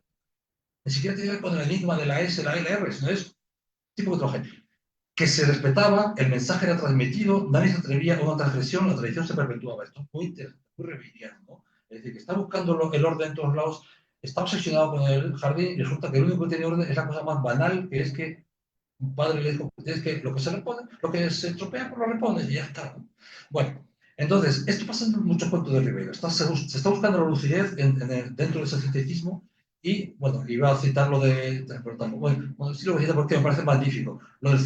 Ni siquiera tiene que ver con el enigma de la S, la L, R, sino es tipo de trabajo. Que se respetaba, el mensaje era transmitido, nadie se atrevía a una transgresión, la tradición se perpetuaba. Esto es muy interesante, muy reviriano, ¿no? Es decir, que está buscando el orden en todos lados, está obsesionado con el jardín y resulta que lo único que tiene orden es la cosa más banal, que es que un padre le dijo, tienes que lo que se repone, lo que se estropea, pues lo repones y ya está. Bueno, entonces, esto pasa en muchos cuentos de Rivera. Se está buscando la lucidez dentro de ese esteticismo y, bueno, iba a citar lo de... Bueno, sí lo voy a citar porque me parece magnífico. Lo del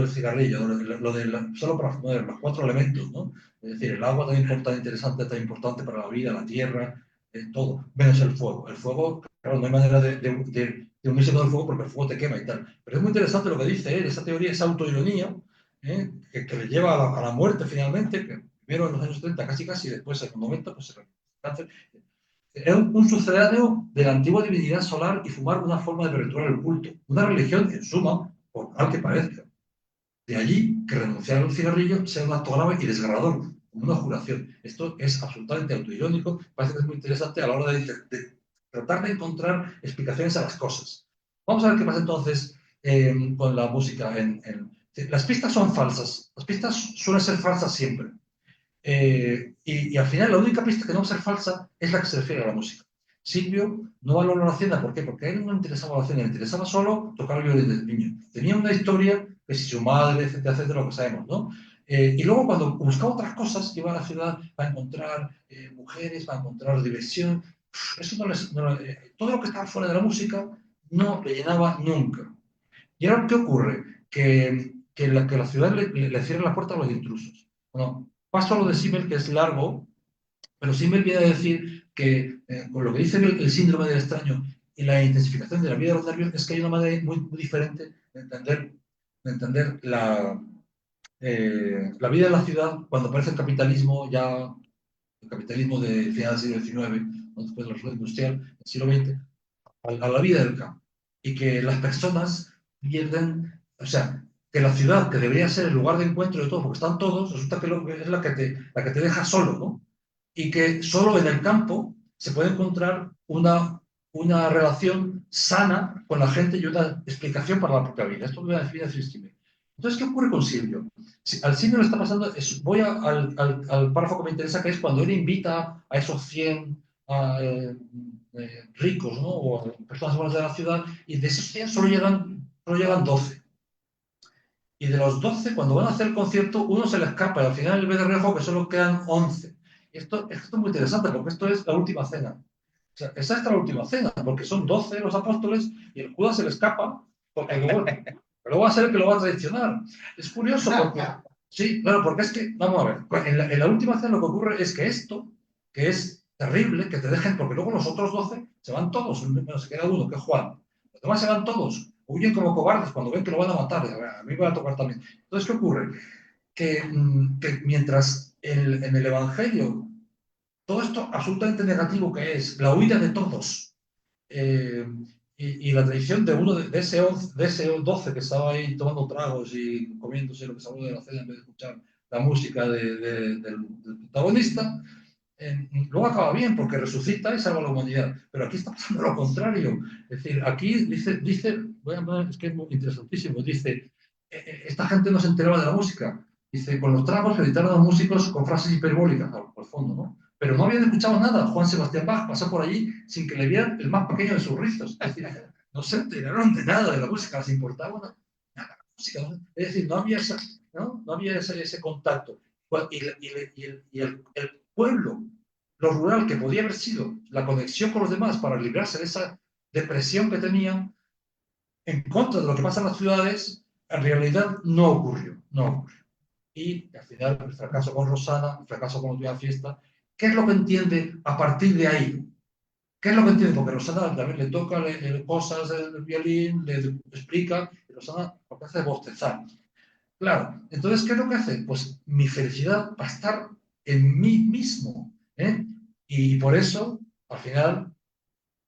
cigarrillo, solo para poner los 4 elementos, ¿no? Es decir, el agua tan importante, interesante, tan importante para la vida, la tierra, todo, menos el fuego. El fuego, claro, no hay manera de unirse con el fuego porque el fuego te quema y tal. Pero es muy interesante lo que dice él, esa teoría, esa autoironía, que le lleva a la muerte finalmente, que primero en los años 30 casi casi, y después en los 90 pues se cáncer. Era un sucedáneo de la antigua divinidad solar y fumar una forma de perpetuar el culto. Una religión, en suma, por mal que parezca. De allí que renunciar al cigarrillo sea un acto grave y desgarrador, como una juración. Esto es absolutamente autoirónico, parece que es muy interesante a la hora de tratar de encontrar explicaciones a las cosas. Vamos a ver qué pasa entonces con la música. Las pistas son falsas, las pistas suelen ser falsas siempre. Y al final la única pista que no va a ser falsa es la que se refiere a la música. Silvio no valoró la hacienda, ¿por qué? Porque a él no le interesaba la hacienda, le interesaba solo tocar el violín desde niño. Tenía una historia, que si su madre, etcétera, etcétera, lo que sabemos, ¿no? Y luego cuando buscaba otras cosas, iba a la ciudad para encontrar mujeres, para encontrar diversión, eso todo lo que estaba fuera de la música no le llenaba nunca. ¿Y ahora qué ocurre? Que la ciudad le cierra la puerta a los intrusos. Bueno, paso a lo de Simmel, que es largo, pero Simmel viene a decir que, con lo que dice el síndrome del extraño y la intensificación de la vida de los nervios, es que hay una manera muy, muy diferente de entender la vida de la ciudad cuando aparece el capitalismo, ya el capitalismo del final del siglo XIX, después de la revolución industrial del siglo XX, a la vida del campo. Y que las personas pierden, o sea, que la ciudad, que debería ser el lugar de encuentro de todos, porque están todos, resulta que es la que te deja solo, ¿no? Y que solo en el campo se puede encontrar una relación sana con la gente y una explicación para la propia vida. Esto lo voy a decir Steve. Entonces, ¿qué ocurre con Silvio? Al Silvio le está pasando, voy al párrafo que me interesa, que es cuando él invita a esos 100 ricos, ¿no? O personas buenas de la ciudad, y de esos 100 solo llegan 12. Y de los 12, cuando van a hacer el concierto, uno se le escapa y al final ve de reojo que solo quedan 11. Y esto es muy interesante porque esto es la última cena. O sea, esa es la última cena, porque son 12 los apóstoles y el Judas se le escapa, porque luego va a ser el que lo va a traicionar. Es curioso porque, sí, claro, porque es que, vamos a ver, en la última cena lo que ocurre es que esto, que es terrible, que te dejen, porque luego los otros 12 se van todos, menos se queda uno, que es Juan. Los demás se van todos, huyen como cobardes cuando ven que lo van a matar. A mí me va a tocar también. Entonces, ¿qué ocurre? Que mientras en el Evangelio todo esto absolutamente negativo que es la huida de todos eh, y la traición de uno de ese 12 que estaba ahí tomando tragos y comiéndose lo que salió de la cena en vez de escuchar la música del protagonista, luego acaba bien porque resucita y salva a la humanidad. Pero aquí está pasando lo contrario. Es decir, aquí voy a poner, es que es muy interesantísimo, dice, esta gente no se enteraba de la música. Dice, con los tragos editaron a los músicos con frases hiperbólicas, por fondo, ¿no? Pero no habían escuchado nada. Juan Sebastián Bach pasó por allí sin que le vieran el más pequeño de sus rizos. Es decir, no se enteraron de nada de la música, les importaba nada la música. ¿No? Es decir, no había, no había ese contacto. Y el pueblo, lo rural, que podía haber sido la conexión con los demás para librarse de esa depresión que tenían en contra de lo que pasa en las ciudades, en realidad no ocurrió, no ocurrió. Y al final, el fracaso con Rosana, el fracaso con la última fiesta, ¿qué es lo que entiende a partir de ahí? ¿Qué es lo que entiende? Porque Rosana también le toca cosas del violín, le explica, y Rosana lo que hace es bostezar. Claro, entonces, ¿qué es lo que hace? Pues mi felicidad va a estar en mí mismo. ¿Eh? Y por eso, al final,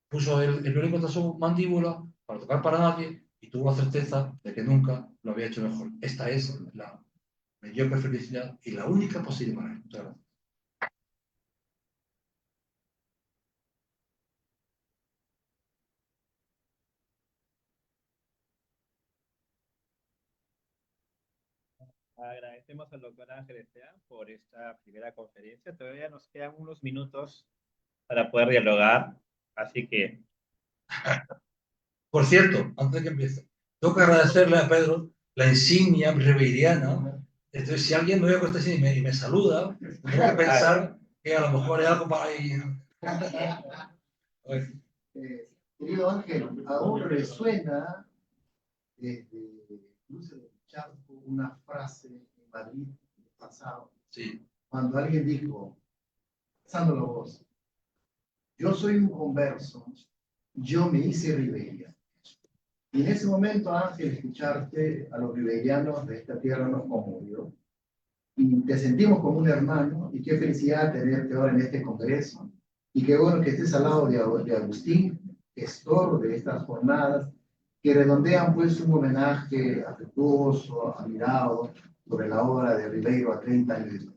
puso el violín contra su mandíbula para tocar para nadie y tuvo la certeza de que nunca lo había hecho mejor. Esta es la mediocre felicidad y la única posible para él. Muchas gracias. Agradecemos al doctor Ángel Esteban por esta primera conferencia. Todavía nos quedan unos minutos para poder dialogar, así que... Por cierto, antes de que empiece, tengo que agradecerle a Pedro la insignia ribeiriana. Entonces, si alguien me ve con esta insignia y me saluda, tengo que pensar que a lo mejor hay algo para ahí. Querido Ángel, aún resuena desde Cruce del Charco una frase en Madrid del pasado, Sí. cuando alguien dijo, pasando la voz, yo soy un converso, yo me hice riberia. Y en ese momento, Ángel, escucharte a los riberianos de esta tierra nos conmovió. Y te sentimos como un hermano, y qué felicidad tenerte ahora en este congreso. Y qué bueno que estés al lado de Agustín, gestor de estas jornadas, que redondean pues un homenaje afectuoso, admirado, sobre la obra de Ribeiro a 30 años.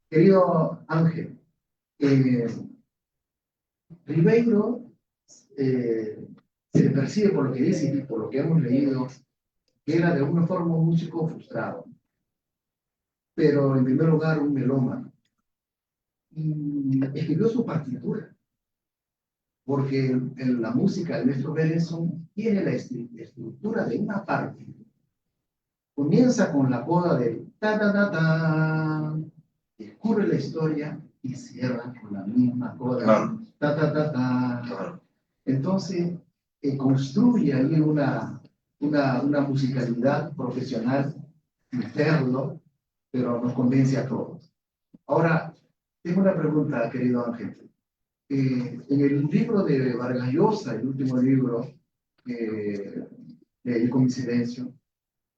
Querido Ángel, Ribeiro se le percibe por lo que dice y por lo que hemos leído, que era de alguna forma un músico frustrado, pero en primer lugar un melómano. Y escribió su partitura, porque en la música de nuestro Benson tiene la estructura de una parte. Comienza con la coda de ta ta ta ta, descubre la historia y cierra con la misma coda de ta ta ta ta. Entonces, construye ahí una musicalidad profesional interno, pero nos convence a todos. Ahora, tengo una pregunta, querido Ángel. En el libro de Vargas Llosa, el último libro, leí con mi silencio,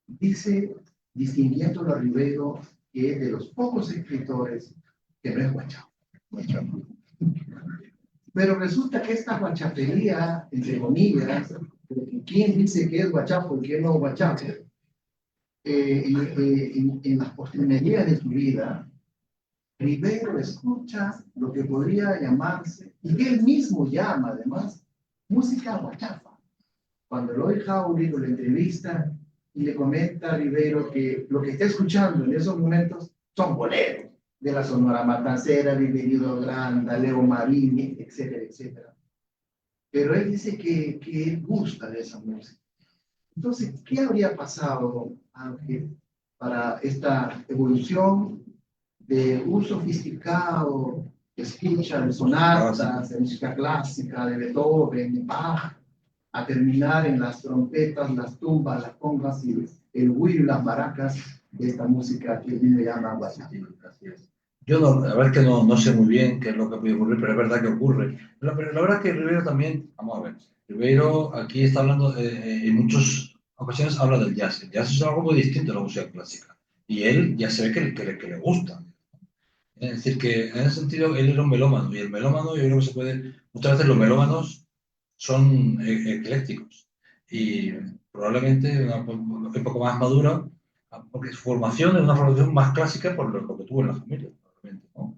dice, distinguiendo a Ribeiro, que es de los pocos escritores que no es guachafo. Pero resulta que esta guachapería, entre comillas, ¿quién dice que es guachafo y quién no es guachafo? En las postrimerías de su vida, Ribeiro escucha lo que podría llamarse, y que él mismo llama además, música guachafa. Cuando Eloy Jauregui lo entrevista y le comenta a Ribeiro que lo que está escuchando en esos momentos son boleros de la Sonora Matancera, Riverito Granda, Leo Marini, etcétera, etcétera. Pero él dice que él gusta de esa música. Entonces, ¿qué habría pasado, Ángel, para esta evolución de un sofisticado escucha de sonatas, de música clásica, de Beethoven, de Bach, a terminar en las trompetas, las tumbas, las congas y el huir y las maracas de esta música que viene llama guachafá? Yo no, la verdad es que no sé muy bien qué es lo que puede ocurrir, pero es verdad que ocurre. Pero la verdad es que Ribeiro también, vamos a ver, Ribeiro aquí está hablando, en muchas ocasiones habla del jazz. El jazz es algo muy distinto a la música clásica. Y él ya se ve que le gusta. Es decir, que en ese sentido él era un melómano. Y el melómano, yo creo que se puede, muchas veces los melómanos son eclécticos. Y probablemente un poco más madura, porque su formación es una formación más clásica por lo que tuvo en la familia, probablemente, ¿no?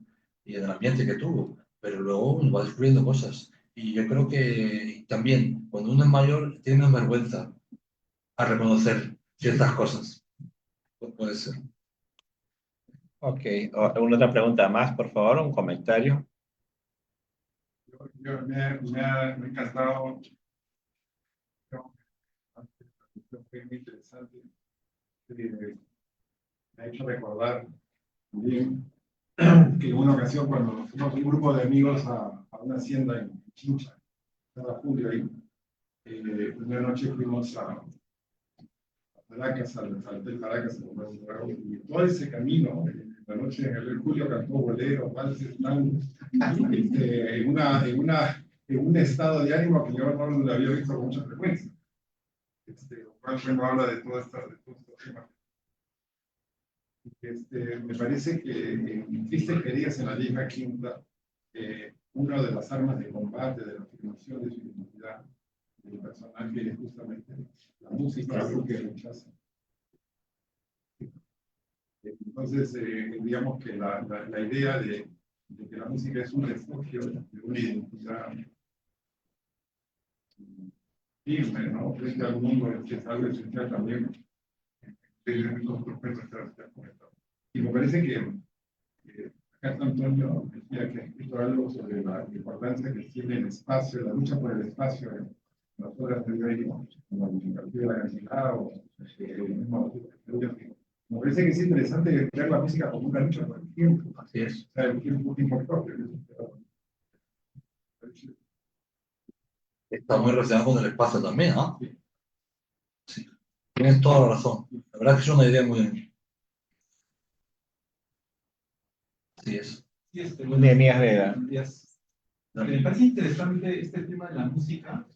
y en el ambiente que tuvo, pero luego uno va descubriendo cosas. Y yo creo que también, cuando uno es mayor, tiene más vergüenza a reconocer ciertas cosas. Puede ser. Ok, ¿alguna otra pregunta más, por favor? ¿Un comentario? Me ha encantado, fue muy interesante. Me ha hecho recordar también que en una ocasión cuando fuimos un grupo de amigos a una hacienda en Chincha, cada julio ahí, una noche fuimos a Caracas, al Hotel Caracas, y todo ese camino, la noche en el Julio cantó boleros, valses, tangos, en un estado de ánimo que yo no lo había visto con mucha frecuencia. Lo cual, bueno, habla de todos estos temas. Me parece que en Tristes Querías en la vieja quinta, una de las armas de combate, de la afirmación de su identidad del personaje es justamente la música, algo que rechaza. Entonces, digamos que la idea de que la música es un refugio de una identidad firme, ¿no? Frente al mundo, que es algo esencial también de todos los procesos que has comentado. Y me parece que acá Antonio decía que ha escrito algo sobre la importancia que tiene el espacio, la lucha por el espacio en las obras de Ribeiro, como el Partido de la Cancelada o el mismo. Me parece que es interesante crear la música como una lucha por el tiempo. Así es. O sea, el tiempo propio. Está muy relacionado con el espacio también, ¿no? Sí. Tienes toda la razón. La verdad es que es una idea muy... Así es. Sí, De Mías Vega. Me parece interesante este tema de la música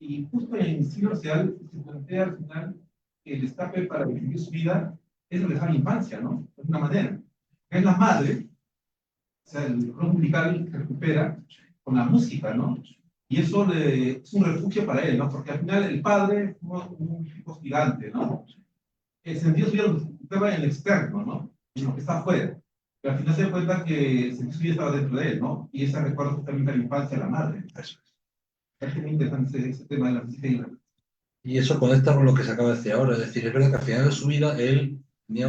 y justo en el ciclo social se plantea al final que el escape para vivir su vida es regresar a la infancia, ¿no? De alguna manera. Es la madre, o sea, el rock musical se recupera con la música, ¿no? Y eso es un refugio para él, ¿no? Porque al final el padre fue un tipo gigante, ¿no? El sentido suyo lo recupera en el externo, ¿no? En lo que está afuera. Pero al final se da cuenta que el sentido suyo estaba dentro de él, ¿no? Y ese recuerdo justamente a la infancia, a la madre. Eso es. Es muy interesante ese tema de la música Y eso conecta con lo que se acaba de decir ahora. Es decir, es verdad que al final de su vida él tenía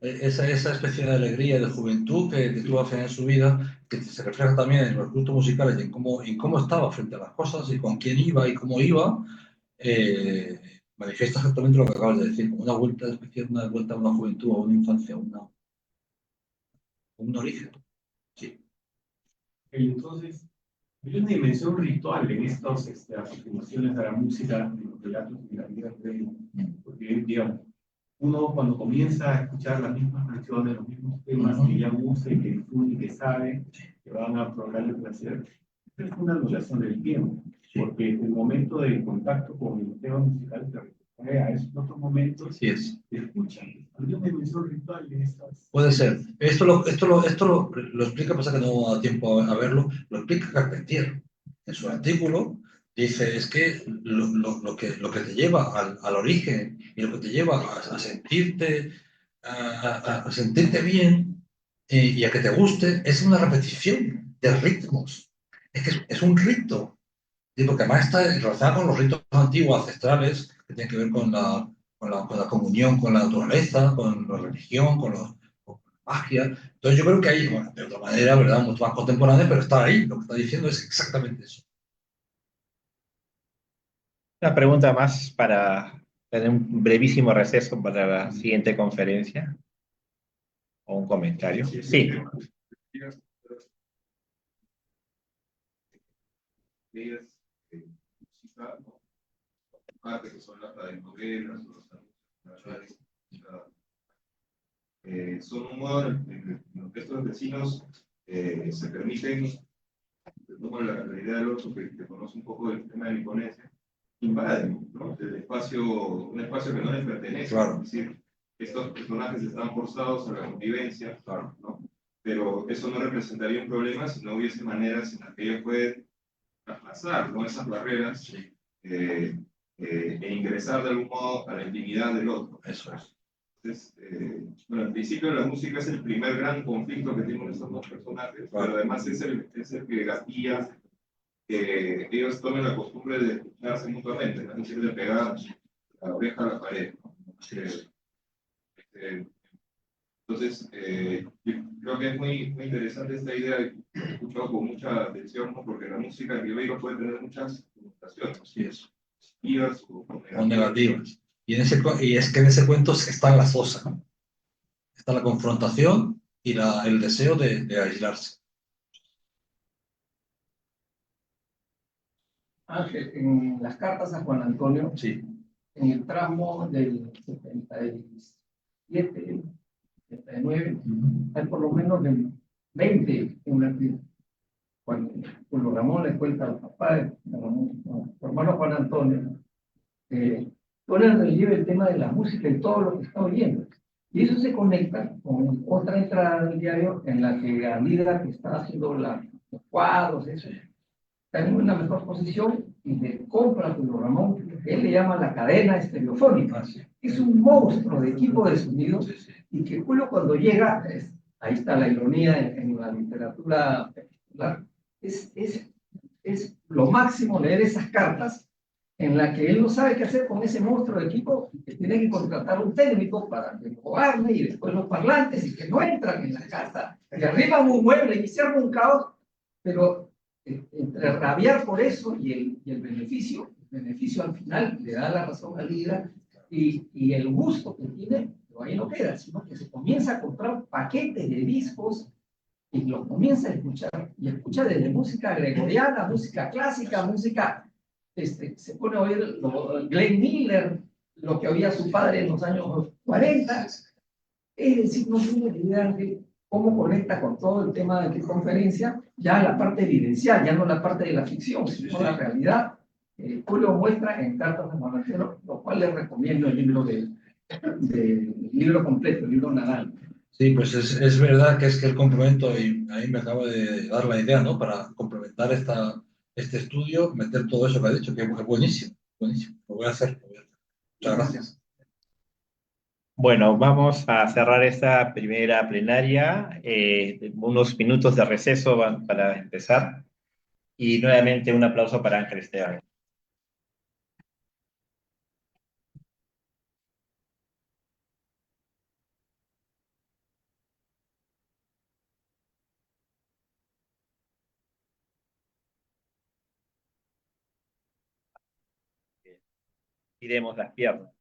esa especie de alegría y de juventud que tuvo al final de su vida, que se refleja también en los gustos musicales y en cómo estaba frente a las cosas y con quién iba y cómo iba. Manifiesta exactamente lo que acabas de decir, como una vuelta especial, una vuelta a una juventud, a una infancia, a un origen. Sí. Entonces, hay una dimensión ritual en estas aproximaciones a la música, en los relatos y la vida de él, porque, digamos, uno cuando comienza a escuchar las mismas canciones, los mismos temas que ya gusta y que disfruta y que sabe que van a provocarle placer, es una anulación del tiempo, porque el momento de contacto con el tema musical se refiere a esos otros momentos Sí es. que escuchan. Hay una dimensión ritual en estas... Puede ser. Esto lo explica, pasa que no da tiempo a verlo, lo explica Carpentier. En su artículo dice, es que lo que te lleva al origen y lo que te lleva a sentirte, a sentirte bien y a que te guste es una repetición de ritmos. Es que es un rito. Y porque además está relacionado con los ritos antiguos ancestrales que tienen que ver con la comunión con la naturaleza, con la religión, con la magia. Entonces yo creo que hay, bueno, de otra manera, ¿verdad? Mucho más contemporánea, pero está ahí. Lo que está diciendo es exactamente eso. Una pregunta más para tener un brevísimo receso para la siguiente conferencia. ¿O un comentario? Sí. Que son las radionovelas, son un modo en lo que estos vecinos se permiten, como la idea del otro que conoce un poco del tema de la imponencia, invaden, ¿no? Un espacio que no les pertenece. Claro. Es decir, estos personajes están forzados a la convivencia, Claro. ¿no? Pero eso no representaría un problema si no hubiese maneras en las que ellos pueden traspasar, ¿no? Esas barreras. Sí. E ingresar de algún modo a la intimidad del otro. Eso es. Entonces, bueno, al principio la música es el primer gran conflicto que tienen estos dos personajes, pero además es el que gatilla que ellos tomen la costumbre de escucharse mutuamente, ¿no? Es decir, de pegar la oreja a la pared, ¿no? Eh, entonces, yo creo que es muy interesante esta idea, y he escuchado con mucha atención, ¿no? Porque la música en Ribeiro puede tener muchas connotaciones, Así es. positivas o O negativas. Y es que en ese cuento está la fosa, ¿no? Está la confrontación y el deseo de aislarse. Ángel, en las cartas a Juan Antonio, Sí. en el tramo del 77, 79, hay por lo menos de 20 en una actividad. Cuando Ramón le cuenta al papá de Ramón, a su hermano Juan Antonio, pone en relieve el tema de la música y todo lo que está oyendo. Y eso se conecta con otra entrada del diario en la que Alida, que está haciendo los cuadros, eso, está en una mejor posición y le compra a Julio Ramón, que él le llama la cadena estereofónica. Es un monstruo de equipo de sonido y que Julio cuando llega, ahí está la ironía en la literatura popular, es lo máximo leer esas cartas en la que él no sabe qué hacer con ese monstruo de equipo, que tiene que contratar un técnico para que lo arme y después los parlantes y que no entran en la casa, y arriban un mueble y se arma un caos, pero entre rabiar por eso y el beneficio al final le da la razón a Lida y el gusto que tiene, pero ahí no queda, sino que se comienza a comprar paquetes de discos y los comienza a escuchar, y escucha desde música gregoriana, música clásica, música, se pone a oír Glenn Miller, lo que oía su padre en los años 40, es decir, no tiene idea de cómo conecta con todo el tema de qué conferencia, ya la parte evidencial, ya no la parte de la ficción, sino la realidad. Julio muestra en Cartas de Monarquero, lo cual les recomiendo el libro completo, el libro Nadal. Sí, pues es verdad que es que el complemento, y ahí me acaba de dar la idea, ¿no? Para complementar este estudio, meter todo eso que ha dicho, que es buenísimo, buenísimo. Lo voy a hacer. Muchas gracias. Bueno, vamos a cerrar esta primera plenaria. Unos minutos de receso para empezar. Y nuevamente un aplauso para Ángel Esteban. Tiremos las piernas.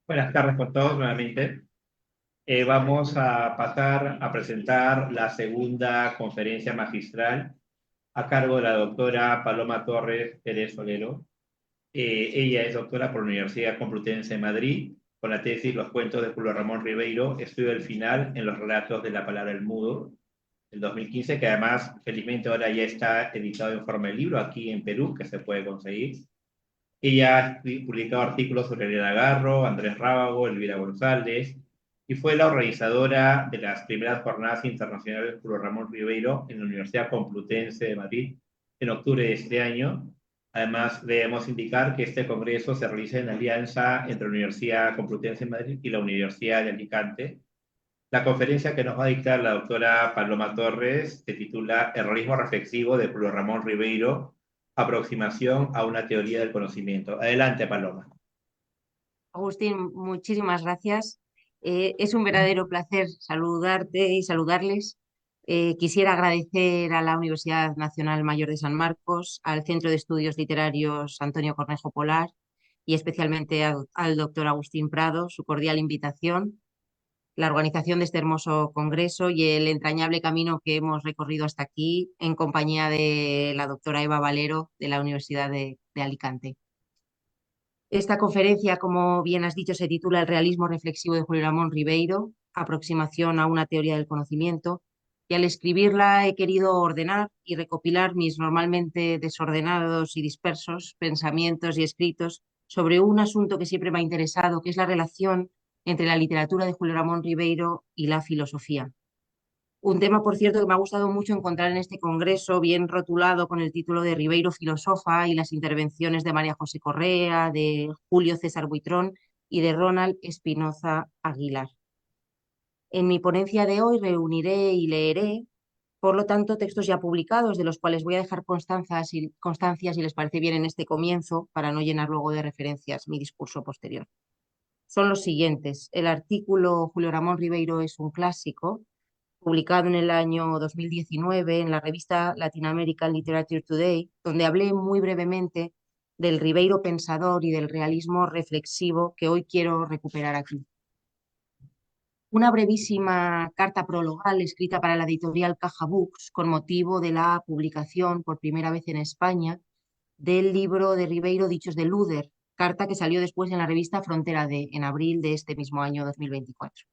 Buenas tardes con todos nuevamente. Vamos a pasar a presentar la segunda conferencia magistral a cargo de la doctora Paloma Torres Pérez Solero. Ella es doctora por la Universidad Complutense de Madrid, con la tesis Los cuentos de Julio Ramón Ribeiro, estudio del final en los relatos de la palabra del mudo, del 2015, que además, felizmente, ahora ya está editado en forma de libro aquí en Perú, que se puede conseguir. Ella ha publicado artículos sobre Elena Garro, Andrés Rábago, Elvira González, y fue la organizadora de las primeras jornadas internacionales de Julio Ramón Ribeiro en la Universidad Complutense de Madrid en octubre de este año. Además, debemos indicar que este congreso se realiza en alianza entre la Universidad Complutense de Madrid y la Universidad de Alicante. La conferencia que nos va a dictar la doctora Paloma Torres se titula El realismo reflexivo de Julio Ramón Ribeiro, aproximación a una teoría del conocimiento. Adelante, Paloma. Agustín, muchísimas gracias. Es un verdadero placer saludarte y saludarles. Quisiera agradecer a la Universidad Nacional Mayor de San Marcos, al Centro de Estudios Literarios Antonio Cornejo Polar y especialmente al doctor Agustín Prado su cordial invitación, la organización de este hermoso congreso y el entrañable camino que hemos recorrido hasta aquí en compañía de la doctora Eva Valero de la Universidad de Alicante. Esta conferencia, como bien has dicho, se titula El realismo reflexivo de Julio Ramón Ribeiro, aproximación a una teoría del conocimiento, y al escribirla he querido ordenar y recopilar mis normalmente desordenados y dispersos pensamientos y escritos sobre un asunto que siempre me ha interesado, que es la relación entre la literatura de Julio Ramón Ribeiro y la filosofía. Un tema, por cierto, que me ha gustado mucho encontrar en este congreso, bien rotulado con el título de Ribeiro Filosofa y las intervenciones de María José Correa, de Julio César Buitrón y de Ronald Espinoza Aguilar. En mi ponencia de hoy reuniré y leeré, por lo tanto, textos ya publicados, de los cuales voy a dejar constancias, si les parece bien, en este comienzo, para no llenar luego de referencias mi discurso posterior. Son los siguientes. El artículo Julio Ramón Ribeiro es un clásico, publicado en el año 2019 en la revista Latin American Literature Today, donde hablé muy brevemente del Ribeiro pensador y del realismo reflexivo que hoy quiero recuperar aquí. Una brevísima carta prologal escrita para la editorial Caja Books con motivo de la publicación por primera vez en España del libro de Ribeiro Dichos de Luder, carta que salió después en la revista Frontera D en abril de este mismo año 2024.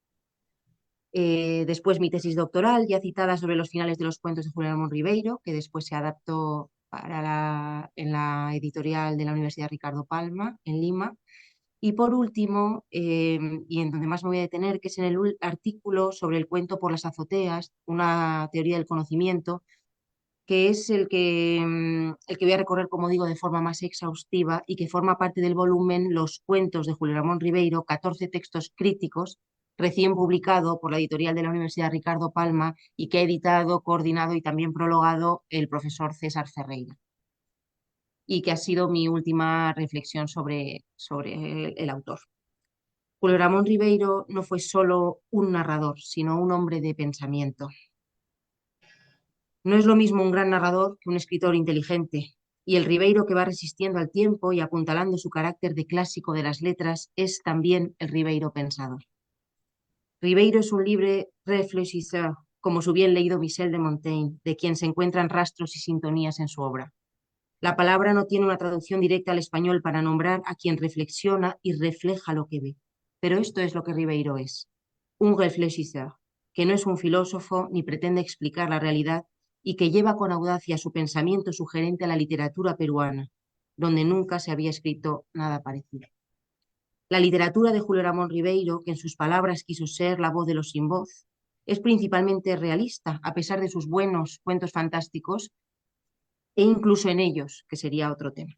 Después mi tesis doctoral, ya citada, sobre los finales de los cuentos de Julio Ramón Ribeiro, que después se adaptó en la editorial de la Universidad Ricardo Palma, en Lima. Y por último, y en donde más me voy a detener, que es en el artículo sobre el cuento Por las azoteas, una teoría del conocimiento, que es el que voy a recorrer, como digo, de forma más exhaustiva y que forma parte del volumen Los cuentos de Julio Ramón Ribeiro, 14 textos críticos, recién publicado por la editorial de la Universidad Ricardo Palma y que ha editado, coordinado y también prologado el profesor César Ferreira, y que ha sido mi última reflexión sobre el autor. Julio Ramón Ribeiro no fue solo un narrador, sino un hombre de pensamiento. No es lo mismo un gran narrador que un escritor inteligente, y el Ribeiro que va resistiendo al tiempo y apuntalando su carácter de clásico de las letras es también el Ribeiro pensador. Ribeiro es un libre réfléchisseur, como su bien leído Michel de Montaigne, de quien se encuentran rastros y sintonías en su obra. La palabra no tiene una traducción directa al español para nombrar a quien reflexiona y refleja lo que ve, pero esto es lo que Ribeiro es, un réfléchisseur, que no es un filósofo ni pretende explicar la realidad y que lleva con audacia su pensamiento sugerente a la literatura peruana, donde nunca se había escrito nada parecido. La literatura de Julio Ramón Ribeiro, que en sus palabras quiso ser la voz de los sin voz, es principalmente realista, a pesar de sus buenos cuentos fantásticos, e incluso en ellos, que sería otro tema.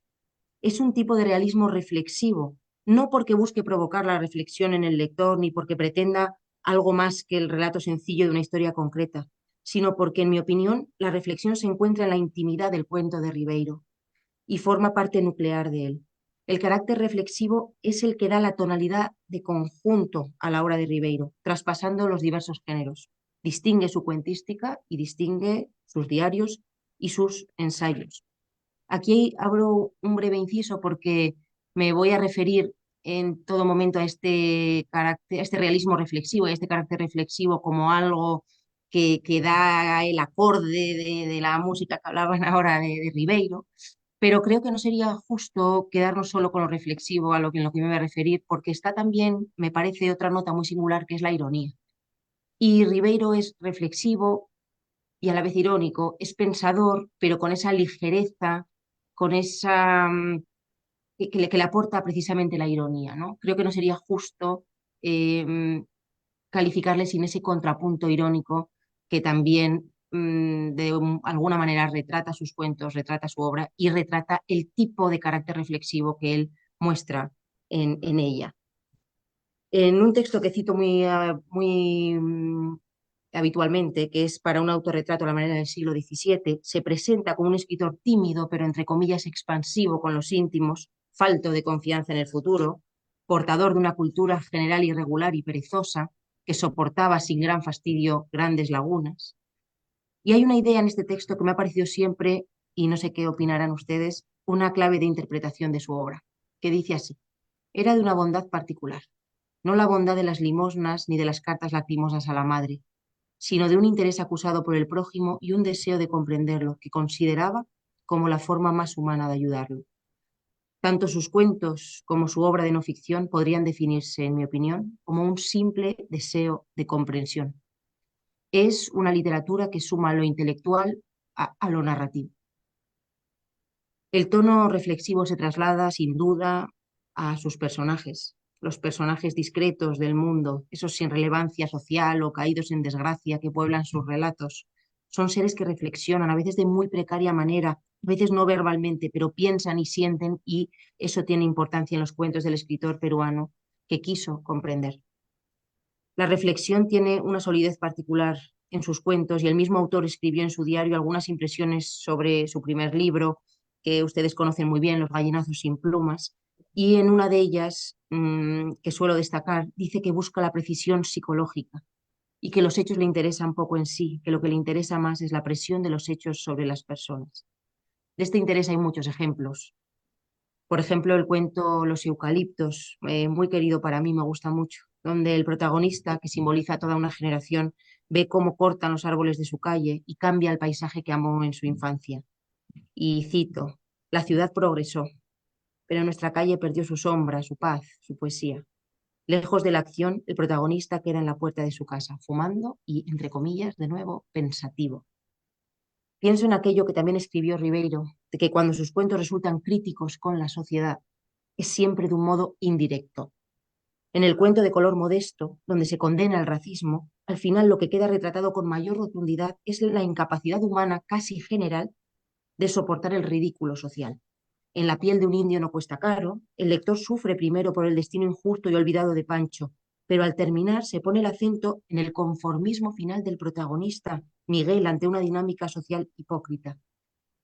Es un tipo de realismo reflexivo, no porque busque provocar la reflexión en el lector ni porque pretenda algo más que el relato sencillo de una historia concreta, sino porque, en mi opinión, la reflexión se encuentra en la intimidad del cuento de Ribeiro y forma parte nuclear de él. El carácter reflexivo es el que da la tonalidad de conjunto a la obra de Ribeiro, traspasando los diversos géneros. Distingue su cuentística y distingue sus diarios y sus ensayos. Aquí abro un breve inciso porque me voy a referir en todo momento a este carácter, a este realismo reflexivo, a este carácter reflexivo como algo que da el acorde de la música que hablaban ahora de Ribeiro, pero creo que no sería justo quedarnos solo con lo reflexivo en lo que me voy a referir, porque está también, me parece, otra nota muy singular que es la ironía. Y Ribeiro es reflexivo y a la vez irónico, es pensador, pero con esa ligereza, con esa que le aporta precisamente la ironía, ¿no? Creo que no sería justo calificarle sin ese contrapunto irónico que también alguna manera retrata sus cuentos, retrata su obra y retrata el tipo de carácter reflexivo que él muestra en ella. En un texto que cito muy habitualmente, que es para un autorretrato a la manera del siglo XVII, se presenta como un escritor tímido, pero entre comillas expansivo con los íntimos, falto de confianza en el futuro, portador de una cultura general irregular y perezosa, que soportaba sin gran fastidio grandes lagunas. Y hay una idea en este texto que me ha parecido siempre, y no sé qué opinarán ustedes, una clave de interpretación de su obra, que dice así: era de una bondad particular, no la bondad de las limosnas ni de las cartas lacrimosas a la madre, sino de un interés acusado por el prójimo y un deseo de comprenderlo, que consideraba como la forma más humana de ayudarlo. Tanto sus cuentos como su obra de no ficción podrían definirse, en mi opinión, como un simple deseo de comprensión. Es una literatura que suma lo intelectual a lo narrativo. El tono reflexivo se traslada, sin duda, a sus personajes, los personajes discretos del mundo, esos sin relevancia social o caídos en desgracia que pueblan sus relatos. Son seres que reflexionan, a veces de muy precaria manera, a veces no verbalmente, pero piensan y sienten, y eso tiene importancia en los cuentos del escritor peruano que quiso comprender. La reflexión tiene una solidez particular en sus cuentos y el mismo autor escribió en su diario algunas impresiones sobre su primer libro, que ustedes conocen muy bien, Los gallinazos sin plumas, y en una de ellas, que suelo destacar, dice que busca la precisión psicológica y que los hechos le interesan poco en sí, que lo que le interesa más es la presión de los hechos sobre las personas. De este interés hay muchos ejemplos. Por ejemplo, el cuento Los eucaliptos, muy querido para mí, me gusta mucho, donde el protagonista, que simboliza toda una generación, ve cómo cortan los árboles de su calle y cambia el paisaje que amó en su infancia. Y cito: la ciudad progresó, pero nuestra calle perdió su sombra, su paz, su poesía. Lejos de la acción, el protagonista queda en la puerta de su casa, fumando y, entre comillas, de nuevo, pensativo. Pienso en aquello que también escribió Ribeiro, de que cuando sus cuentos resultan críticos con la sociedad, es siempre de un modo indirecto. En el cuento de Color Modesto, donde se condena el racismo, al final lo que queda retratado con mayor rotundidad es la incapacidad humana casi general de soportar el ridículo social. En La piel de un indio no cuesta caro, el lector sufre primero por el destino injusto y olvidado de Pancho, pero al terminar se pone el acento en el conformismo final del protagonista, Miguel, ante una dinámica social hipócrita.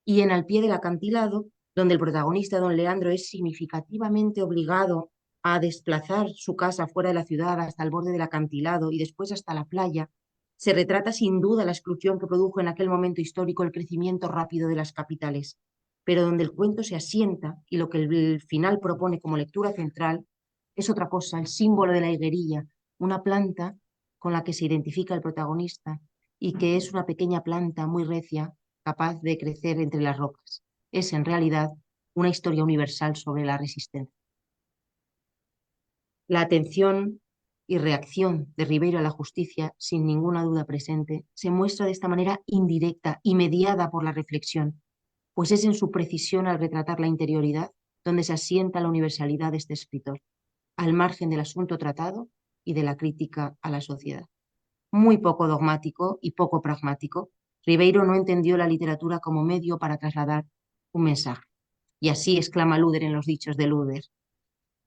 Y en Al pie del acantilado, donde el protagonista, don Leandro, es significativamente obligado a desplazar su casa fuera de la ciudad hasta el borde del acantilado y después hasta la playa, se retrata sin duda la exclusión que produjo en aquel momento histórico el crecimiento rápido de las capitales, pero donde el cuento se asienta y lo que el final propone como lectura central es otra cosa, el símbolo de la higuerilla, una planta con la que se identifica el protagonista y que es una pequeña planta muy recia, capaz de crecer entre las rocas. Es en realidad una historia universal sobre la resistencia. La atención y reacción de Ribeiro a la justicia, sin ninguna duda presente, se muestra de esta manera indirecta y mediada por la reflexión, pues es en su precisión al retratar la interioridad donde se asienta la universalidad de este escritor, al margen del asunto tratado y de la crítica a la sociedad. Muy poco dogmático y poco pragmático, Ribeiro no entendió la literatura como medio para trasladar un mensaje. Y así exclama Luder en los dichos de Luder,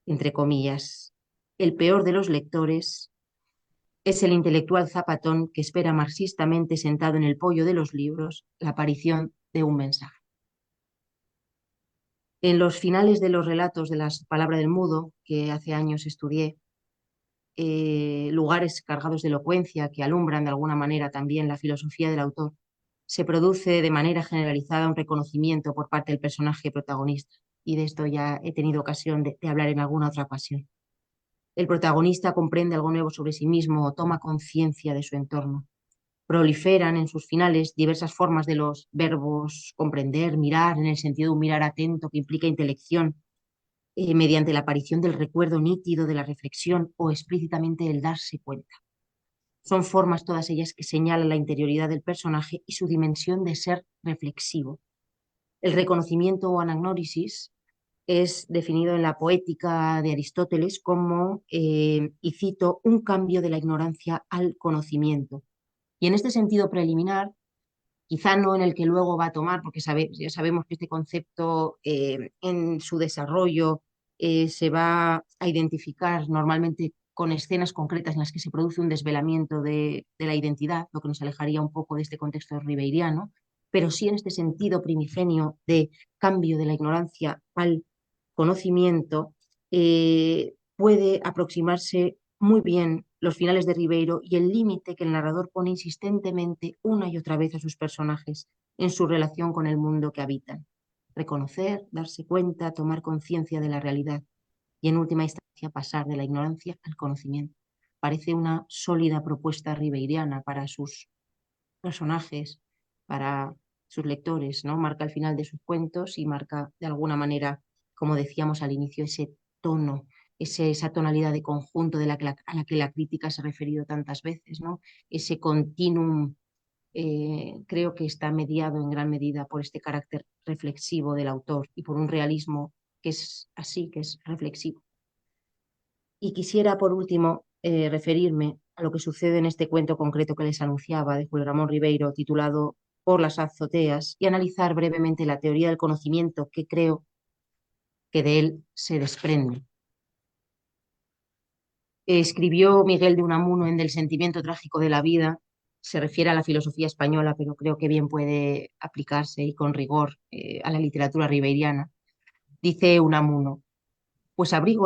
entre comillas: el peor de los lectores es el intelectual zapatón que espera marxistamente sentado en el poyo de los libros la aparición de un mensaje. En los finales de los relatos de la palabra del mudo, que hace años estudié, lugares cargados de elocuencia que alumbran de alguna manera también la filosofía del autor, se produce de manera generalizada un reconocimiento por parte del personaje protagonista. y de esto ya he tenido ocasión de hablar en alguna otra ocasión. El protagonista comprende algo nuevo sobre sí mismo o toma conciencia de su entorno. Proliferan en sus finales diversas formas de los verbos comprender, mirar, en el sentido de un mirar atento que implica intelección, mediante la aparición del recuerdo nítido de la reflexión o explícitamente el darse cuenta. Son formas todas ellas que señalan la interioridad del personaje y su dimensión de ser reflexivo. El reconocimiento o anagnórisis es definido en la poética de Aristóteles como, y cito, un cambio de la ignorancia al conocimiento. Y en este sentido preliminar, quizá no en el que luego va a tomar, porque ya sabemos que este concepto en su desarrollo se va a identificar normalmente con escenas concretas en las que se produce un desvelamiento de la identidad, lo que nos alejaría un poco de este contexto ribeiriano, pero sí en este sentido primigenio de cambio de la ignorancia al conocimiento, puede aproximarse muy bien los finales de Ribeiro y el límite que el narrador pone insistentemente una y otra vez a sus personajes en su relación con el mundo que habitan. Reconocer, darse cuenta, tomar conciencia de la realidad y en última instancia pasar de la ignorancia al conocimiento. Parece una sólida propuesta ribeiriana para sus personajes, para sus lectores, ¿no? Marca el final de sus cuentos y marca de alguna manera, como decíamos al inicio, ese tono, esa tonalidad de conjunto a la que la crítica se ha referido tantas veces, ¿no? Ese continuum creo que está mediado en gran medida por este carácter reflexivo del autor y por un realismo que es así, que es reflexivo. Y quisiera, por último, referirme a lo que sucede en este cuento concreto que les anunciaba de Julio Ramón Ribeiro, titulado Por las azoteas, y analizar brevemente la teoría del conocimiento que creo que de él se desprende. Escribió Miguel de Unamuno en Del sentimiento trágico de la vida, se refiere a la filosofía española, pero creo que bien puede aplicarse y con rigor a la literatura ribeiriana. Dice Unamuno: pues abrigo